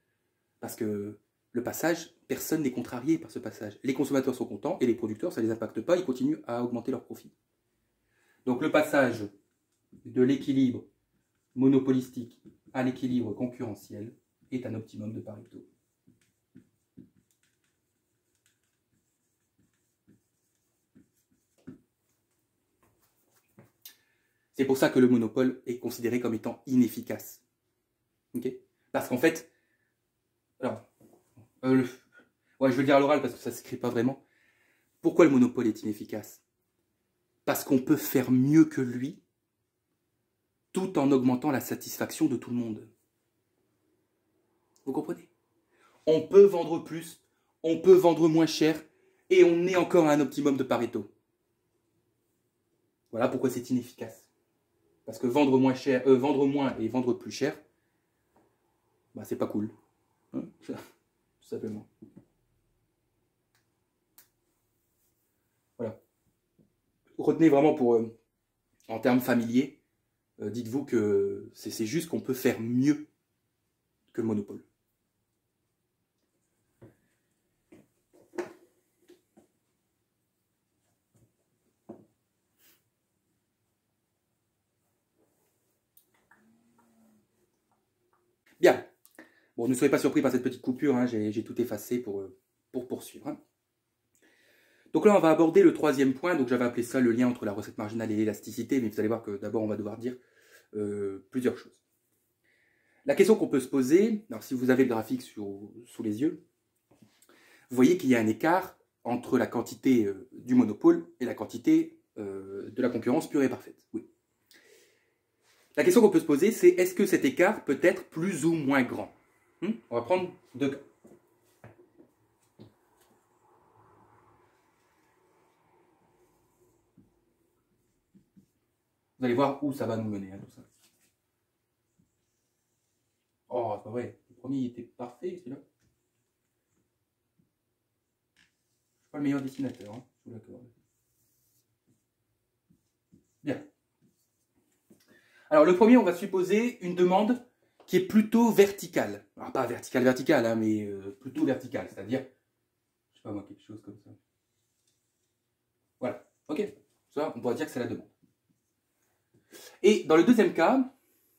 parce que le passage, personne n'est contrarié par ce passage. Les consommateurs sont contents et les producteurs, ça ne les impacte pas, ils continuent à augmenter leurs profits. Donc le passage de l'équilibre monopolistique à l'équilibre concurrentiel est un optimum de Pareto. C'est pour ça que le monopole est considéré comme étant inefficace. Okay? Parce qu'en fait, alors, ouais, je vais le dire à l'oral parce que ça ne s'écrit pas vraiment. Pourquoi le monopole est inefficace? Parce qu'on peut faire mieux que lui, tout en augmentant la satisfaction de tout le monde. Vous comprenez? On peut vendre plus, on peut vendre moins cher, et on est encore à un optimum de Pareto. Voilà pourquoi c'est inefficace. Parce que vendre moins et vendre plus cher, bah, c'est pas cool. Hein, tout simplement. Voilà. Retenez vraiment en termes familiers, dites-vous que c'est juste qu'on peut faire mieux que le monopole. Bien. Bon, ne soyez pas surpris par cette petite coupure, hein, j'ai tout effacé pour poursuivre. Hein. Donc là, on va aborder le troisième point. Donc j'avais appelé ça le lien entre la recette marginale et l'élasticité, mais vous allez voir que d'abord, on va devoir dire plusieurs choses. La question qu'on peut se poser, alors si vous avez le graphique sous les yeux, vous voyez qu'il y a un écart entre la quantité du monopole et la quantité de la concurrence pure et parfaite. Oui. La question qu'on peut se poser, c'est est-ce que cet écart peut être plus ou moins grand? On va prendre deux cas. Vous allez voir où ça va nous mener, hein, tout ça. Oh, c'est pas vrai. Le premier, il était parfait, celui-là. Je suis pas le meilleur dessinateur, hein, je vous l'accorde. Bien. Alors, le premier, on va supposer une demande qui est plutôt verticale. Alors, pas verticale, hein, mais plutôt verticale. C'est-à-dire, je sais pas moi, quelque chose comme ça. Voilà. Ok. Ça, on pourrait dire que c'est la demande. Et dans le deuxième cas,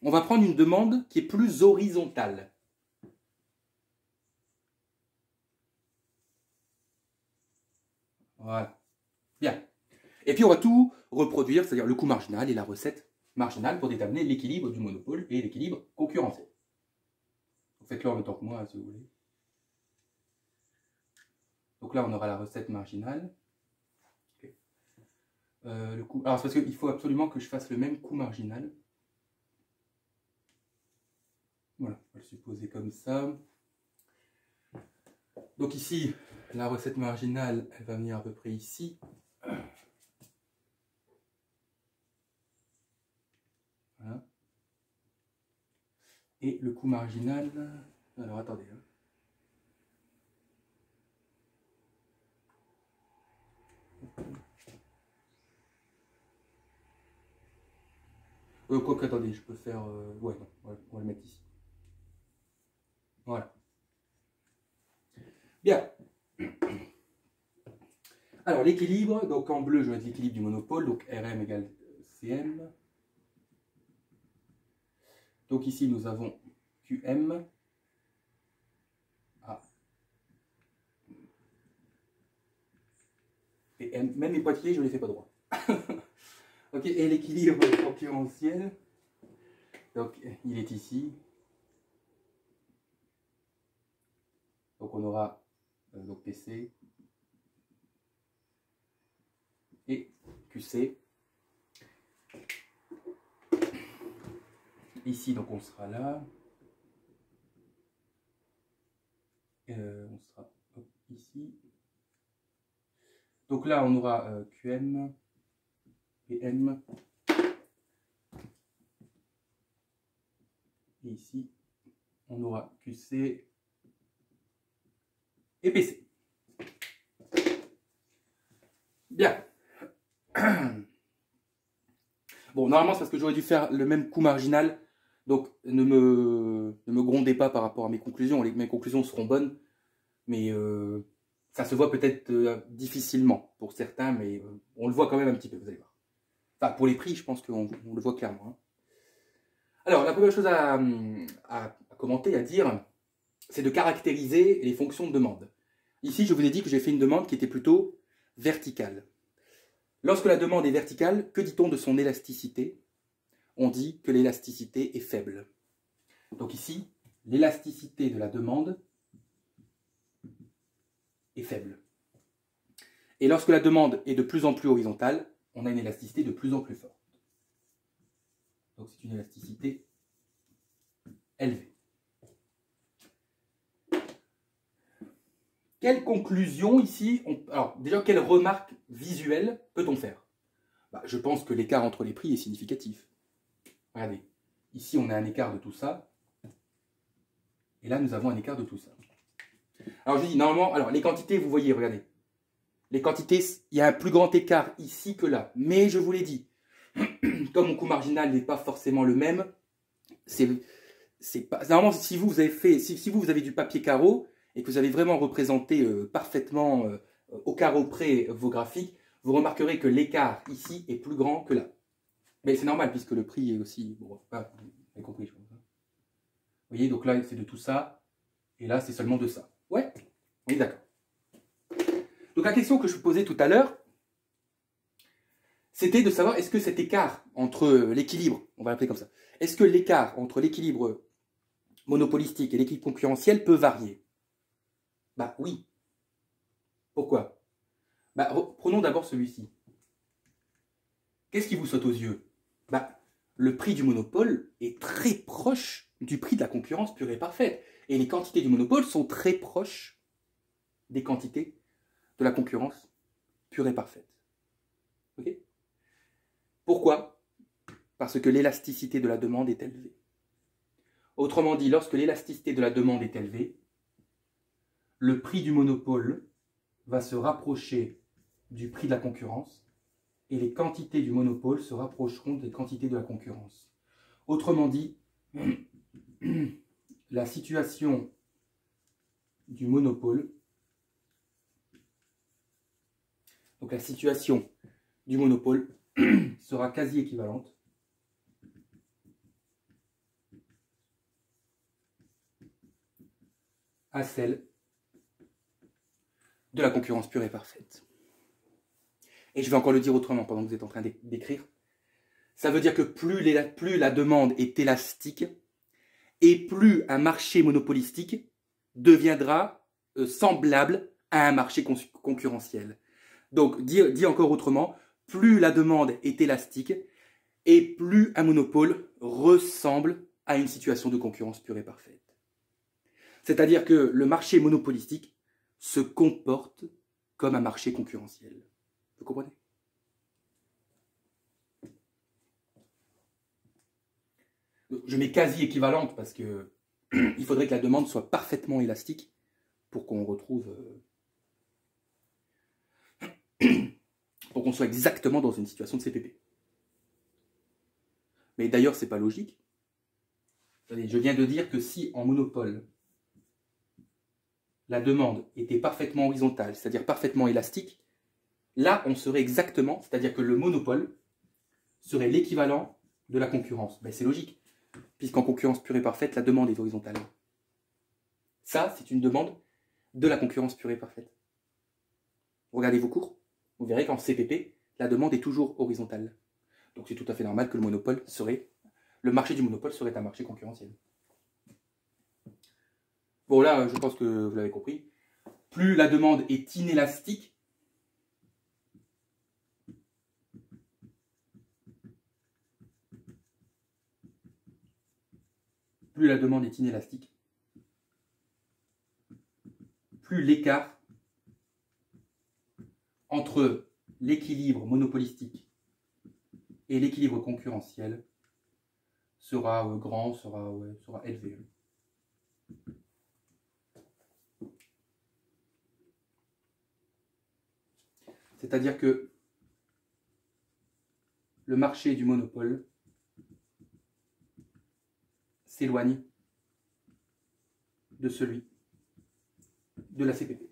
on va prendre une demande qui est plus horizontale. Voilà. Bien. Et puis on va tout reproduire, c'est-à-dire le coût marginal et la recette marginale pour déterminer l'équilibre du monopole et l'équilibre concurrentiel. Faites-le en même temps que moi, si vous voulez. Donc là, on aura la recette marginale. Okay. Le coût... Alors, c'est parce qu'il faut absolument que je fasse le même coût marginal. Voilà, on va le supposer comme ça. Donc ici, la recette marginale, elle va venir à peu près ici. Voilà. Et le coût marginal... Alors, attendez. Hein. Quoi attendez, je peux faire... ouais, non, on va le mettre ici. Voilà. Bien. Alors, l'équilibre, donc en bleu, je vais mettre l'équilibre du monopole, donc RM égale CM. Donc ici, nous avons QM. Ah. Et M. Même les poitiers, je ne les fais pas droit. Ok, et l'équilibre concurrentiel, donc il est ici. Donc on aura donc PC et QC. Ici, donc on sera là. On sera ici. Donc là, on aura QM et M. Et ici, on aura QC et PC. Bien. Bon, normalement, c'est parce que j'aurais dû faire le même coût marginal. Donc, ne me grondez pas par rapport à mes conclusions. Mes conclusions seront bonnes. Mais ça se voit peut-être difficilement pour certains. Mais on le voit quand même un petit peu, vous allez voir. Enfin, pour les prix, je pense qu'on le voit clairement. Hein. Alors, la première chose à commenter, à dire, c'est de caractériser les fonctions de demande. Ici, je vous ai dit que j'ai fait une demande qui était plutôt verticale. Lorsque la demande est verticale, que dit-on de son élasticité? On dit que l'élasticité est faible. Donc ici, l'élasticité de la demande est faible. Et lorsque la demande est de plus en plus horizontale, on a une élasticité de plus en plus forte. Donc c'est une élasticité élevée. quelle conclusion ici alors, déjà, quelle remarque visuelle peut-on faire? Je pense que l'écart entre les prix est significatif. Regardez, ici, on a un écart de tout ça. Et là, nous avons un écart de tout ça. Alors, je dis, normalement, alors, les quantités, vous voyez, regardez. Les quantités, il y a un plus grand écart ici que là. Mais je vous l'ai dit, comme mon coût marginal n'est pas forcément le même, c'est pas... Normalement, si vous avez du papier carreau et que vous avez vraiment représenté parfaitement au carreau près vos graphiques, vous remarquerez que l'écart ici est plus grand que là. Mais c'est normal puisque le prix est aussi... Bon, vous avez compris, je pense. Vous voyez, donc là, c'est de tout ça. Et là, c'est seulement de ça. Ouais, on est d'accord. Donc la question que je vous posais tout à l'heure, c'était de savoir est-ce que cet écart entre l'équilibre, on va l'appeler comme ça, est-ce que l'écart entre l'équilibre monopolistique et l'équilibre concurrentiel peut varier? Oui. Pourquoi? Prenons d'abord celui-ci. Qu'est-ce qui vous saute aux yeux? Le prix du monopole est très proche du prix de la concurrence pure et parfaite. Et les quantités du monopole sont très proches des quantités de la concurrence pure et parfaite. Ok? Pourquoi? Parce que l'élasticité de la demande est élevée. Autrement dit, lorsque l'élasticité de la demande est élevée, le prix du monopole va se rapprocher du prix de la concurrence et les quantités du monopole se rapprocheront des quantités de la concurrence. Autrement dit, la situation du monopole, donc la situation du monopole sera quasi équivalente à celle de la concurrence pure et parfaite. Et je vais encore le dire autrement pendant que vous êtes en train d'écrire. Ça veut dire que plus la demande est élastique et plus un marché monopolistique deviendra semblable à un marché concurrentiel. Donc, dit encore autrement, plus la demande est élastique et plus un monopole ressemble à une situation de concurrence pure et parfaite. C'est-à-dire que le marché monopolistique se comporte comme un marché concurrentiel. Vous comprenez? Je mets quasi équivalente parce que il faudrait que la demande soit parfaitement élastique pour qu'on retrouve... pour qu'on soit exactement dans une situation de CPP. Mais d'ailleurs, ce n'est pas logique. Je viens de dire que si en monopole, la demande était parfaitement horizontale, c'est-à-dire parfaitement élastique, là, on serait exactement, c'est-à-dire que le monopole serait l'équivalent de la concurrence. C'est logique, puisqu'en concurrence pure et parfaite, la demande est horizontale. Ça, c'est une demande de la concurrence pure et parfaite. Regardez vos cours, vous verrez qu'en CPP, la demande est toujours horizontale. Donc c'est tout à fait normal que le marché du monopole serait un marché concurrentiel. Bon là, je pense que vous l'avez compris. Plus la demande est inélastique, plus l'écart entre l'équilibre monopolistique et l'équilibre concurrentiel sera grand, sera élevé. C'est-à-dire que le marché du monopole s'éloigne de celui de la CPP.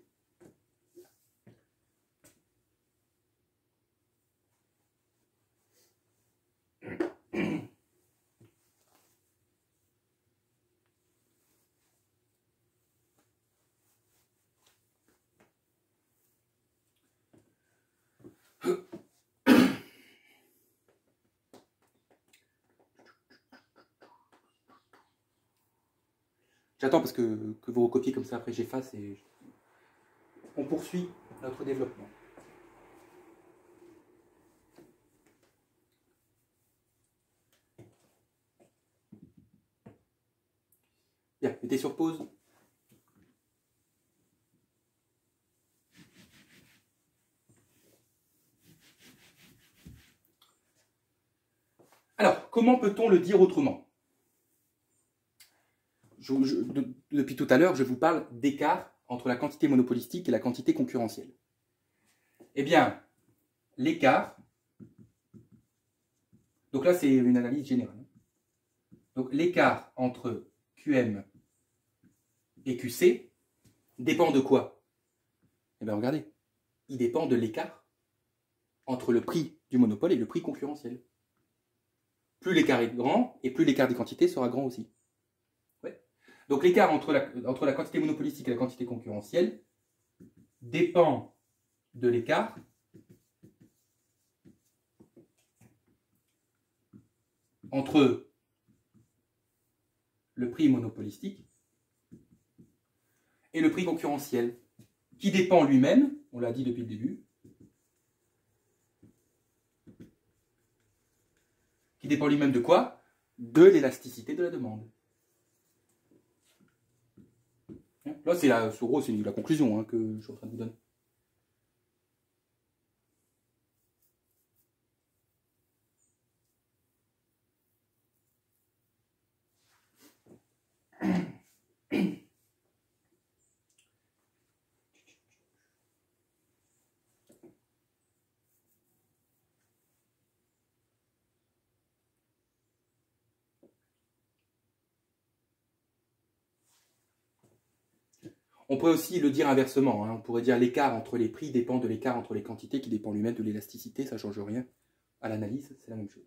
J'attends parce que vous recopiez comme ça, après j'efface et on poursuit notre développement. Bien, mettez sur pause. Alors, comment peut-on le dire autrement? Depuis tout à l'heure, je vous parle d'écart entre la quantité monopolistique et la quantité concurrentielle. Eh bien, l'écart, donc là c'est une analyse générale, donc l'écart entre QM et QC dépend de quoi? Eh bien regardez, il dépend de l'écart entre le prix du monopole et le prix concurrentiel. Plus l'écart est grand, et plus l'écart des quantités sera grand aussi. Ouais. Donc l'écart entre la quantité monopolistique et la quantité concurrentielle dépend de l'écart entre le prix monopolistique et le prix concurrentiel, qui dépend lui-même, on l'a dit depuis le début, qui dépend lui-même de quoi? De l'élasticité de la demande. Là, c'est la conclusion hein, que je suis en train de vous donner. On pourrait aussi le dire inversement. Hein. On pourrait dire l'écart entre les prix dépend de l'écart entre les quantités qui dépend lui-même de l'élasticité. Ça ne change rien. À l'analyse, c'est la même chose.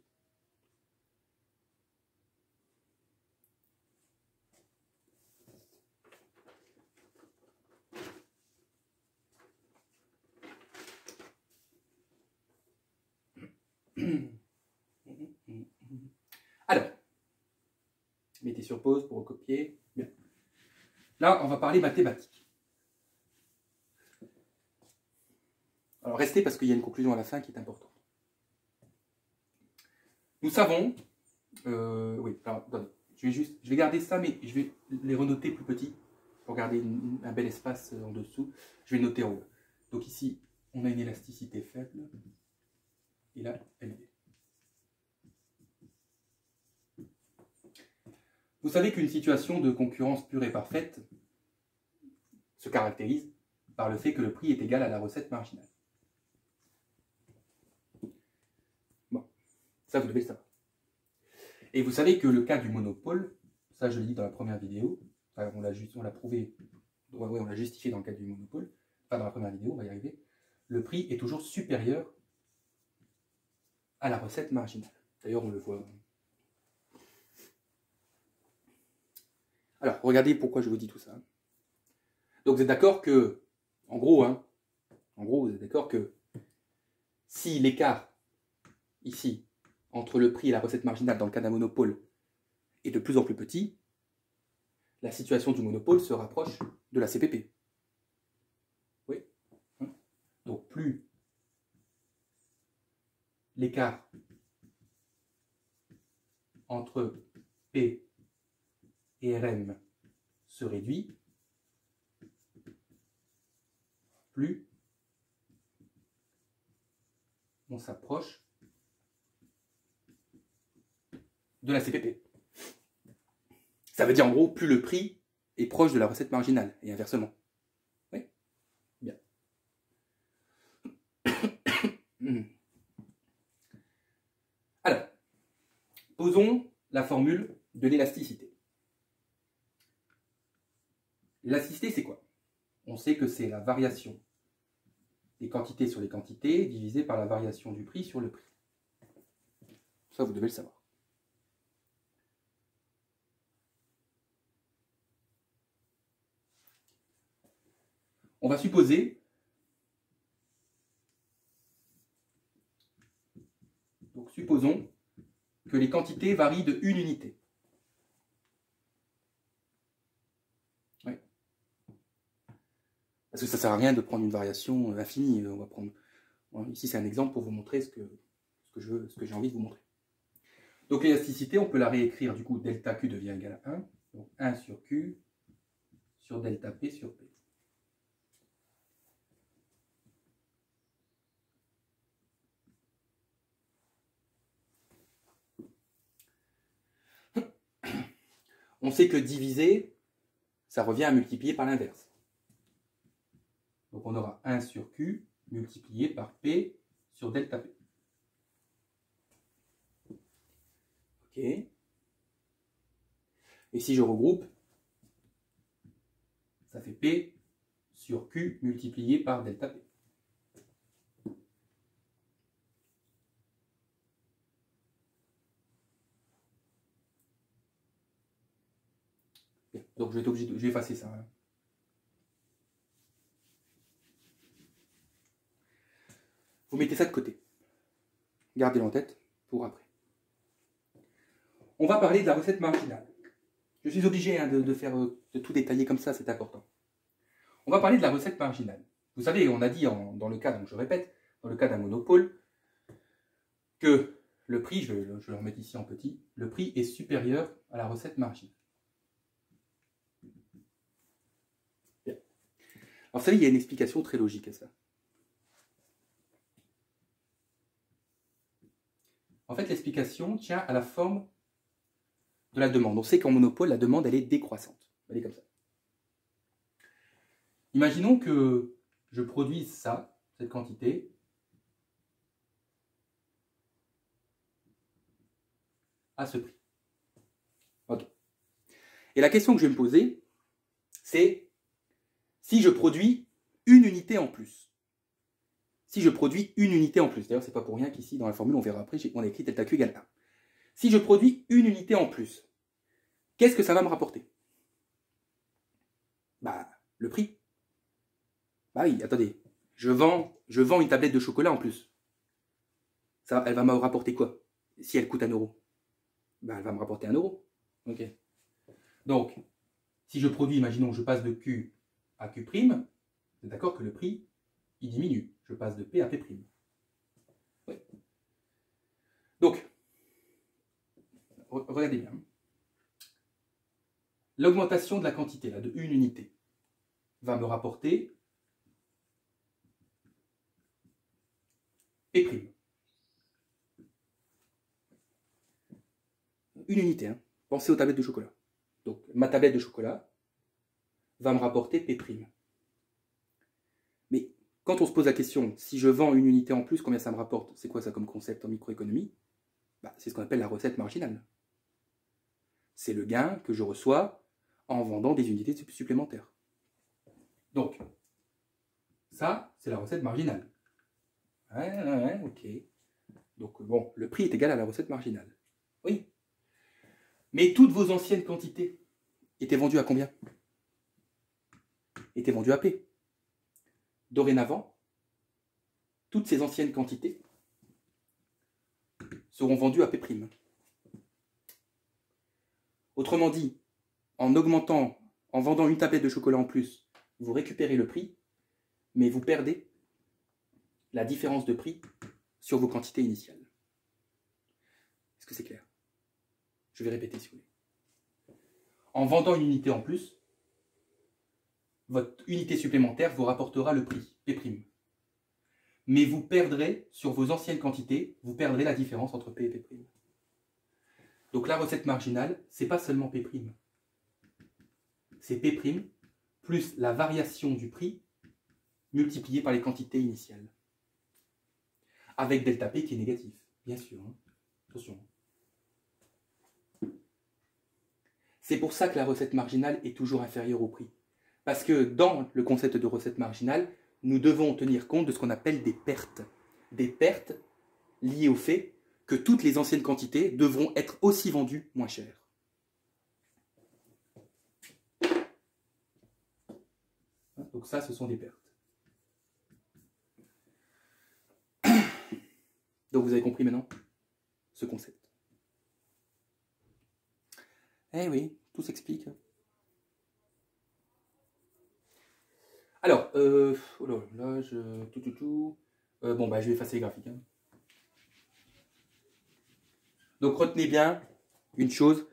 Alors, mettez sur pause pour recopier. Bien. Là, on va parler mathématiques. Alors, restez parce qu'il y a une conclusion à la fin qui est importante. Nous savons... oui, alors, attendez. Je vais garder ça, mais je vais les renoter plus petits pour garder un bel espace en dessous. Je vais le noter en haut. Donc ici, on a une élasticité faible. Et là, élevée. Vous savez qu'une situation de concurrence pure et parfaite se caractérise par le fait que le prix est égal à la recette marginale. Bon, ça vous devez le savoir. Et vous savez que le cas du monopole, ça je l'ai dit dans la première vidéo, enfin, on l'a prouvé, ouais, on l'a justifié dans le cas du monopole, enfin dans la première vidéo, on va y arriver, le prix est toujours supérieur à la recette marginale. D'ailleurs, on le voit. Alors, regardez pourquoi je vous dis tout ça. Donc, vous êtes d'accord que, en gros, vous êtes d'accord que si l'écart, ici, entre le prix et la recette marginale dans le cas d'un monopole est de plus en plus petit, la situation du monopole se rapproche de la CPP. Oui. Donc, plus l'écart entre P et RM se réduit, plus on s'approche de la CPP. Ça veut dire en gros, plus le prix est proche de la recette marginale, et inversement. Oui. Bien. Alors, posons la formule de l'élasticité. L'élasticité, c'est quoi? On sait que c'est la variation des quantités sur les quantités divisée par la variation du prix sur le prix. Ça, vous devez le savoir. On va supposer, donc supposons que les quantités varient de 1 unité. Oui. Parce que ça ne sert à rien de prendre une variation infinie. On va prendre... Ici, c'est un exemple pour vous montrer ce que j'ai envie de vous montrer. Donc l'élasticité, on peut la réécrire, du coup, delta Q devient égal à 1. Donc 1 sur Q sur delta P sur P. On sait que diviser, ça revient à multiplier par l'inverse. Donc on aura 1 sur Q multiplié par P sur delta P. Ok. Et si je regroupe, ça fait P sur Q multiplié par delta P. Bien. Donc je vais être obligé de, je vais effacer ça. Hein. Vous mettez ça de côté. Gardez-le en tête pour après. On va parler de la recette marginale. Je suis obligé hein, de tout détailler comme ça, c'est important. On va parler de la recette marginale. Vous savez, on a dit dans le cas, donc je répète, dans le cas d'un monopole, que le prix, je vais le remettre ici en petit, le prix est supérieur à la recette marginale. Bien. Alors vous savez, il y a une explication très logique à ça. En fait, l'explication tient à la forme de la demande. On sait qu'en monopole, la demande, elle est décroissante. Elle est comme ça. Imaginons que je produise ça, cette quantité, à ce prix. Ok. Et la question que je vais me poser, c'est si je produis une unité en plus. Si je produis une unité en plus. D'ailleurs, c'est pas pour rien qu'ici, dans la formule, on verra après, on a écrit delta Q égale 1. Si je produis une unité en plus, qu'est-ce que ça va me rapporter? Bah, le prix. Bah oui, attendez. Je vends une tablette de chocolat en plus. Ça, elle va me rapporter quoi? Si elle coûte 1 euro. Bah, elle va me rapporter 1 euro. Ok. Donc, si je produis, imaginons que je passe de Q à Q', c'est d'accord que le prix, il diminue. Je passe de P à P'. Oui. Donc, regardez bien. L'augmentation de la quantité, là, de une unité, va me rapporter P'. Une unité, hein. Pensez aux tablettes de chocolat. Donc, ma tablette de chocolat va me rapporter P'. Mais quand on se pose la question, si je vends une unité en plus, combien ça me rapporte? C'est quoi ça comme concept en microéconomie? Bah, c'est ce qu'on appelle la recette marginale. C'est le gain que je reçois en vendant des unités supplémentaires. Donc, ça, c'est la recette marginale. Ouais, ok. Donc, bon, le prix est égal à la recette marginale. Oui. Mais toutes vos anciennes quantités étaient vendues à combien? Étaient vendues à P. Dorénavant, toutes ces anciennes quantités seront vendues à P'. Autrement dit, en vendant une tablette de chocolat en plus, vous récupérez le prix, mais vous perdez la différence de prix sur vos quantités initiales. Est-ce que c'est clair? Je vais répéter si vous voulez. En vendant une unité en plus, votre unité supplémentaire vous rapportera le prix, P'. Mais vous perdrez, sur vos anciennes quantités, vous perdrez la différence entre P et P'. Donc la recette marginale, ce n'est pas seulement P'. C'est P' plus la variation du prix multipliée par les quantités initiales. Avec delta P qui est négatif, bien sûr. Hein. Attention. C'est pour ça que la recette marginale est toujours inférieure au prix. Parce que dans le concept de recette marginale, nous devons tenir compte de ce qu'on appelle des pertes. Des pertes liées au fait que toutes les anciennes quantités devront être aussi vendues moins chères. Donc ça, ce sont des pertes. Donc vous avez compris maintenant ce concept. Eh oui, tout s'explique. Alors, là, bon, bah, je vais effacer les graphiques. Hein. Donc retenez bien une chose,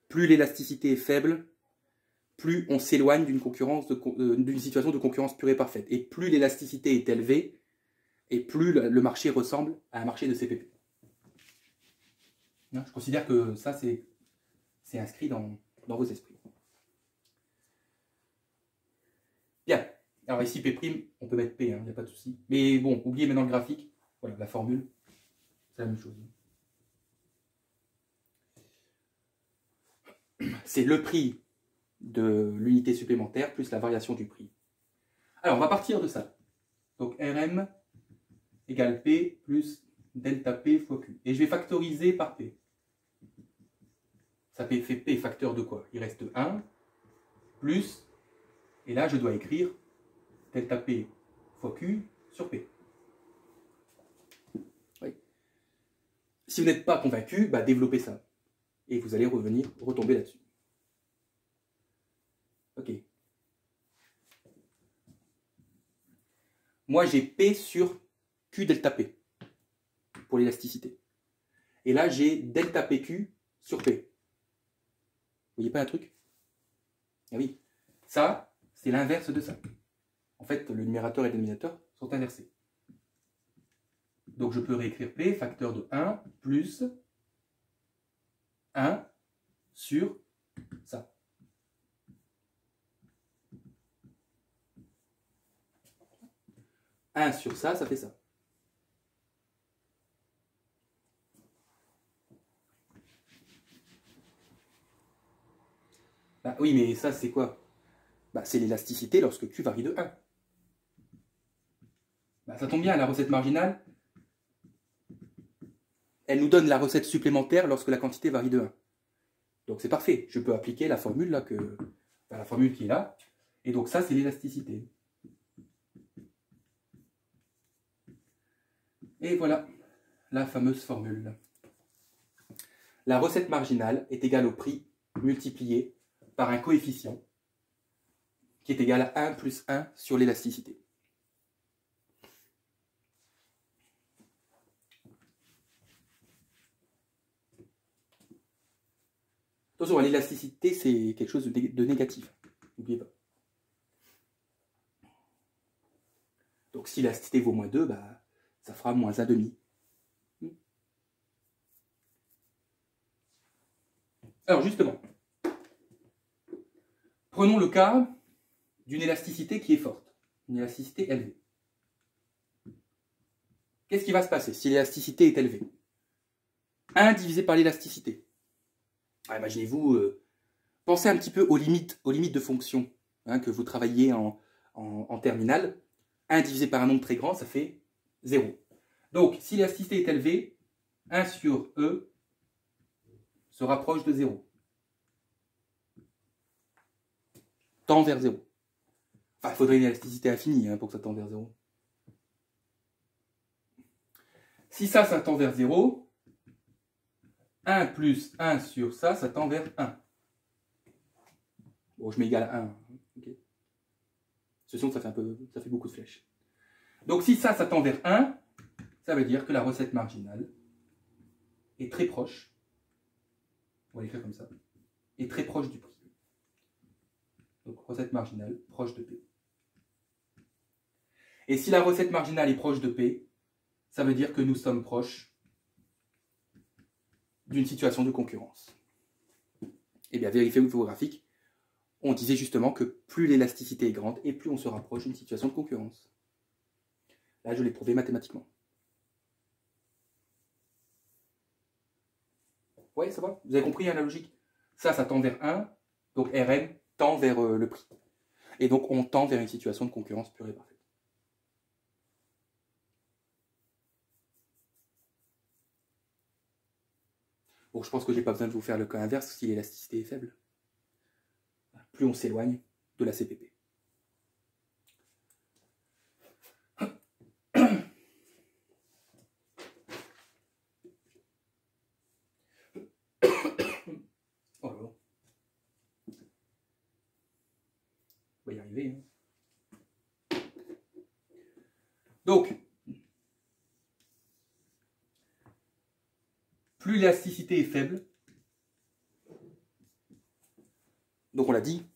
plus l'élasticité est faible, plus on s'éloigne d'une situation de concurrence pure et parfaite. Et plus l'élasticité est élevée, et plus le marché ressemble à un marché de CPP. Je considère que ça, c'est inscrit dans dans vos esprits. Bien. Alors ici, P', on peut mettre P, il n'y a pas de souci. Mais bon, oubliez maintenant le graphique. Voilà, la formule, c'est la même chose. C'est le prix de l'unité supplémentaire plus la variation du prix. Alors, on va partir de ça. Donc, RM égale P plus delta P fois Q. Et je vais factoriser par P. Ça fait P facteur de quoi? Il reste 1 plus, et là, je dois écrire delta P fois Q sur P. Oui. Si vous n'êtes pas convaincu, bah, développez ça. Et vous allez retomber là-dessus. Ok. Moi, j'ai P sur Q delta P pour l'élasticité. Et là, j'ai delta PQ sur P. Vous voyez pas un truc? Ah oui. Ça, c'est l'inverse de ça. En fait, le numérateur et le dénominateur sont inversés. Donc, je peux réécrire P, facteur de 1, plus 1 sur ça. Un sur ça, ça fait ça. Bah oui, mais ça, c'est quoi? Bah, c'est l'élasticité lorsque Q varie de 1. Bah, ça tombe bien, la recette marginale, elle nous donne la recette supplémentaire lorsque la quantité varie de 1. Donc c'est parfait, je peux appliquer la formule là la formule qui est là. Et donc ça, c'est l'élasticité. Et voilà, la fameuse formule. La recette marginale est égale au prix multiplié par un coefficient qui est égal à 1 plus 1 sur l'élasticité. Attention, l'élasticité, c'est quelque chose de négatif. N'oubliez pas. Donc si l'élasticité vaut moins 2, bah, ça fera moins 1,5. Alors justement, prenons le cas d'une élasticité qui est forte, une élasticité élevée. Qu'est-ce qui va se passer si l'élasticité est élevée? 1 divisé par l'élasticité. Ah, imaginez-vous, pensez un petit peu aux limites de fonction que vous travaillez en terminale. 1 divisé par un nombre très grand, ça fait 0. Donc, si l'élasticité est élevée, 1 sur E se rapproche de 0. Tend vers 0. Enfin, il faudrait une élasticité infinie pour que ça tende vers 0. Si ça tend vers 0, 1 plus 1 sur ça tend vers 1. Bon, je mets égal à 1. Okay. Sinon, ça fait beaucoup de flèches. Donc, si ça tend vers 1, ça veut dire que la recette marginale est très proche. On va l'écrire comme ça. Est très proche du prix. Donc, recette marginale proche de P. Et si la recette marginale est proche de P, ça veut dire que nous sommes proches d'une situation de concurrence. Eh bien, vérifiez vos graphiques. On disait justement que plus l'élasticité est grande et plus on se rapproche d'une situation de concurrence. Là, je l'ai prouvé mathématiquement. Ouais, ça va? Vous avez compris la logique? Ça tend vers 1, donc Rn tend vers le prix. Et donc, on tend vers une situation de concurrence pure et parfaite. Bon, je pense que je n'ai pas besoin de vous faire le cas inverse si l'élasticité est faible. Plus on s'éloigne de la CPP. Oh là là. On va y arriver. Hein. Donc, plus l'élasticité est faible, donc on l'a dit,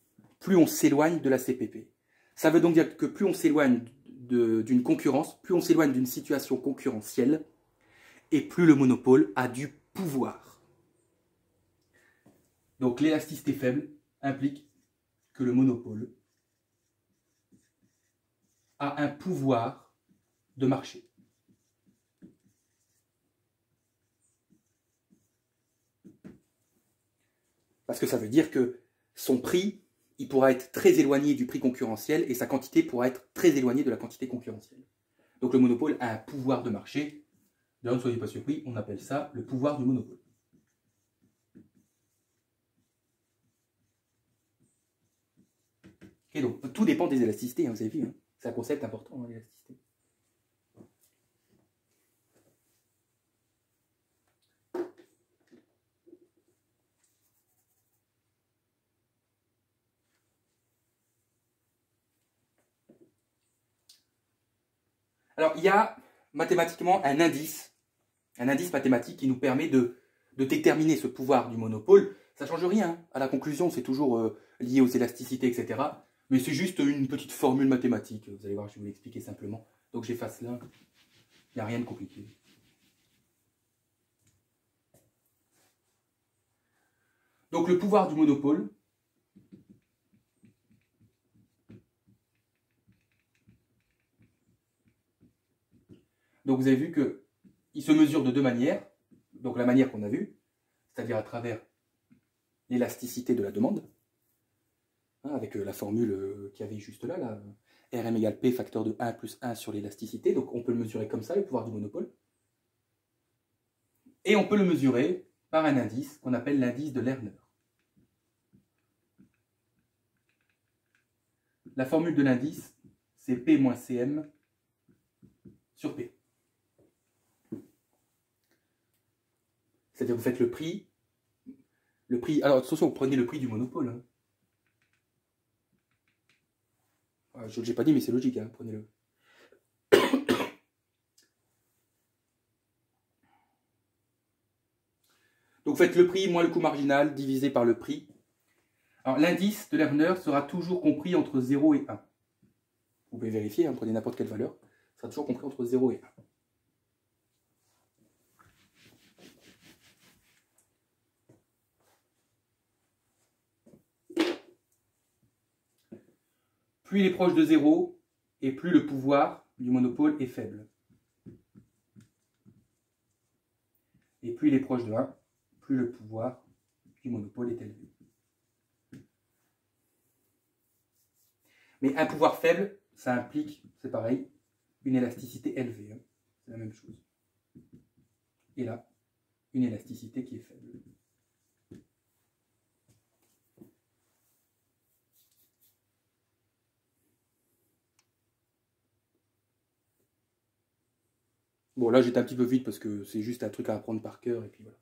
plus on s'éloigne de la CPP. Ça veut donc dire que plus on s'éloigne d'une concurrence, plus on s'éloigne d'une situation concurrentielle, et plus le monopole a du pouvoir. Donc l'élasticité faible implique que le monopôle a un pouvoir de marché. Parce que ça veut dire que son prix, il pourra être très éloigné du prix concurrentiel et sa quantité pourra être très éloignée de la quantité concurrentielle. Donc le monopôle a un pouvoir de marché. D'ailleurs, ne soyez pas surpris, on appelle ça le pouvoir du monopôle. Et donc, tout dépend des élasticités, hein, vous avez vu. Hein. C'est un concept important, hein, l'élasticité. Alors, il y a mathématiquement un indice mathématique qui nous permet de déterminer ce pouvoir du monopôle. Ça ne change rien à la conclusion, c'est toujours lié aux élasticités, etc. Mais c'est juste une petite formule mathématique. Vous allez voir, je vais vous l'expliquer simplement. Donc j'efface là. Il n'y a rien de compliqué. Donc le pouvoir du monopôle, donc vous avez vu qu'il se mesure de deux manières. Donc la manière qu'on a vue, c'est-à-dire à travers l'élasticité de la demande, hein, avec la formule qu'il y avait juste là, Rm égale P facteur de 1 plus 1 sur l'élasticité. Donc on peut le mesurer comme ça, le pouvoir du monopôle. Et on peut le mesurer par un indice qu'on appelle l'indice de Lerner. La formule de l'indice, c'est P moins Cm sur P. C'est-à-dire que vous faites le prix. Alors attention, vous prenez le prix du monopôle. Hein. Je n'ai pas dit, mais c'est logique, hein, prenez-le. Donc vous faites le prix moins le coût marginal divisé par le prix. Alors l'indice de Lerner sera toujours compris entre 0 et 1. Vous pouvez vérifier, hein, prenez n'importe quelle valeur. Ça sera toujours compris entre 0 et 1. Plus il est proche de 0, et plus le pouvoir du monopôle est faible. Et plus il est proche de 1, plus le pouvoir du monopôle est élevé. Mais un pouvoir faible, ça implique, c'est pareil, une élasticité élevée. Hein. C'est la même chose. Et là, une élasticité qui est faible. Bon, là, j'étais un petit peu vite parce que c'est juste un truc à apprendre par cœur, et puis voilà.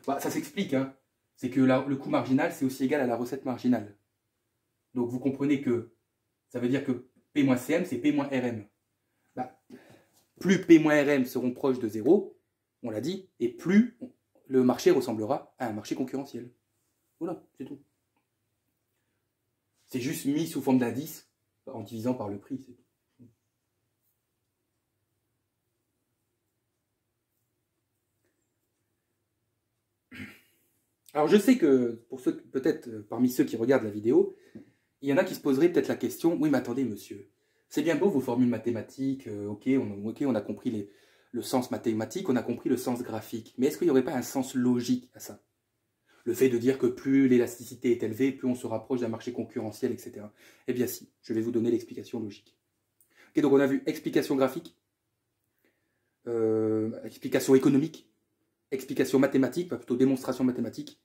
Bah, ça s'explique, hein. C'est que le coût marginal, c'est aussi égal à la recette marginale. Donc, vous comprenez que ça veut dire que P moins Cm, c'est P moins Rm. Bah, plus P moins Rm seront proches de 0, on l'a dit, et plus le marché ressemblera à un marché concurrentiel. Voilà, c'est tout. C'est juste mis sous forme d'indice en divisant par le prix, c'est tout. Alors je sais que, pour ceux, peut-être parmi ceux qui regardent la vidéo, il y en a qui se poseraient peut-être la question, oui mais attendez monsieur, c'est bien beau vos formules mathématiques, ok, on a compris le sens mathématique, on a compris le sens graphique, mais est-ce qu'il n'y aurait pas un sens logique à ça? Le fait de dire que plus l'élasticité est élevée, plus on se rapproche d'un marché concurrentiel, etc. Eh bien si, je vais vous donner l'explication logique. Ok, donc on a vu explication graphique, explication économique, explication mathématique, plutôt démonstration mathématique,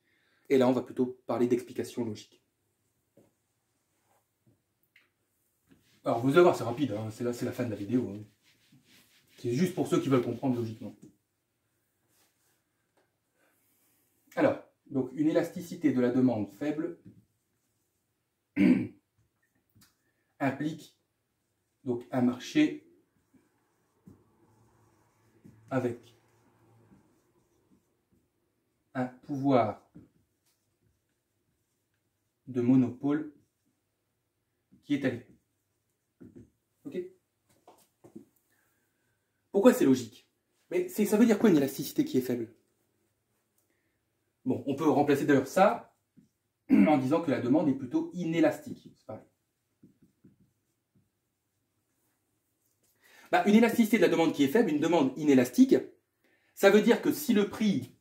et là on va plutôt parler d'explication logique. Alors vous allez voir, c'est rapide, hein, c'est la fin de la vidéo. Hein. C'est juste pour ceux qui veulent comprendre logiquement. Alors, donc une élasticité de la demande faible implique donc un marché avec un pouvoir de monopôle qui est élevé. Ok? Pourquoi c'est logique? Mais ça veut dire quoi une élasticité qui est faible? Bon, on peut remplacer d'ailleurs ça en disant que la demande est plutôt inélastique. C'est pareil. Bah, une élasticité de la demande qui est faible, une demande inélastique, ça veut dire que si le prix,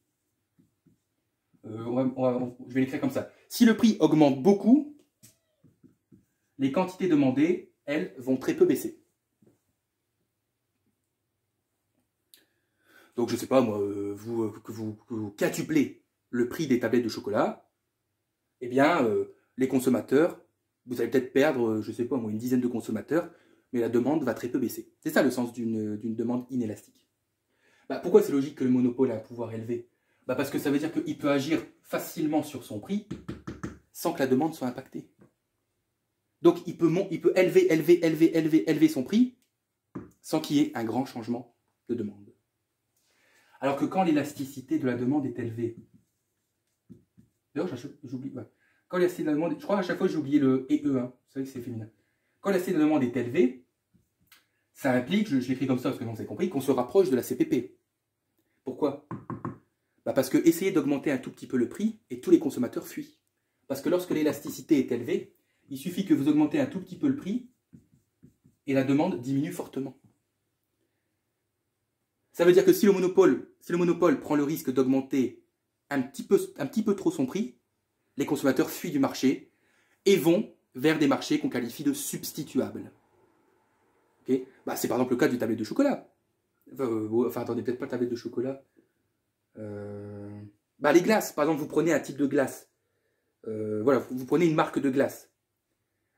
je vais l'écrire comme ça, si le prix augmente beaucoup, les quantités demandées, elles, vont très peu baisser. Donc, je ne sais pas, moi, que vous quintuplez le prix des tablettes de chocolat, eh bien, les consommateurs, vous allez peut-être perdre, je ne sais pas, moi, une dizaine de consommateurs, mais la demande va très peu baisser. C'est ça le sens d'une demande inélastique. Bah, pourquoi c'est logique que le monopole a un pouvoir élevé? Bah, parce que ça veut dire qu'il peut agir facilement sur son prix sans que la demande soit impactée. Donc, il peut élever son prix sans qu'il y ait un grand changement de demande. Alors que quand l'élasticité de la demande est élevée, d'ailleurs, j'oublie, ouais. Quand l'élasticité de la demande, je crois à chaque fois j'ai oublié le EE, hein. Vous savez que c'est féminin. Quand l'élasticité de la demande est élevée, ça implique, je l'écris comme ça parce que vous avez compris, qu'on se rapproche de la CPP. Pourquoi? Bah parce que essayer d'augmenter un tout petit peu le prix et tous les consommateurs fuient. Parce que lorsque l'élasticité est élevée, il suffit que vous augmentez un tout petit peu le prix et la demande diminue fortement. Ça veut dire que si le monopole prend le risque d'augmenter un petit peu trop son prix, les consommateurs fuient du marché et vont vers des marchés qu'on qualifie de substituables. Okay, bah, c'est par exemple le cas du tablette de chocolat. Enfin, attendez, peut-être pas le tablette de chocolat. Bah, les glaces, par exemple, vous prenez un type de glace. Voilà, vous prenez une marque de glace.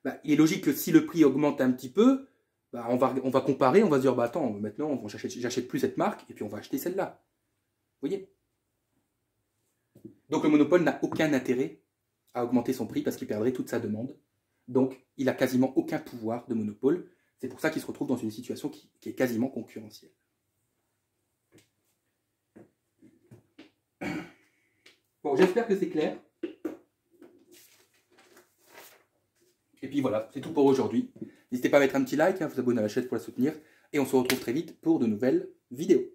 Bah, il est logique que si le prix augmente un petit peu, bah, on va comparer, on va se dire, bah, attends, maintenant, j'achète plus cette marque, et puis on va acheter celle-là. Vous voyez? Donc le monopole n'a aucun intérêt à augmenter son prix parce qu'il perdrait toute sa demande. Donc, il n'a quasiment aucun pouvoir de monopole. C'est pour ça qu'il se retrouve dans une situation qui est quasiment concurrentielle. Bon, j'espère que c'est clair. Et puis voilà, c'est tout pour aujourd'hui. N'hésitez pas à mettre un petit like, vous abonner à la chaîne pour la soutenir. Et on se retrouve très vite pour de nouvelles vidéos.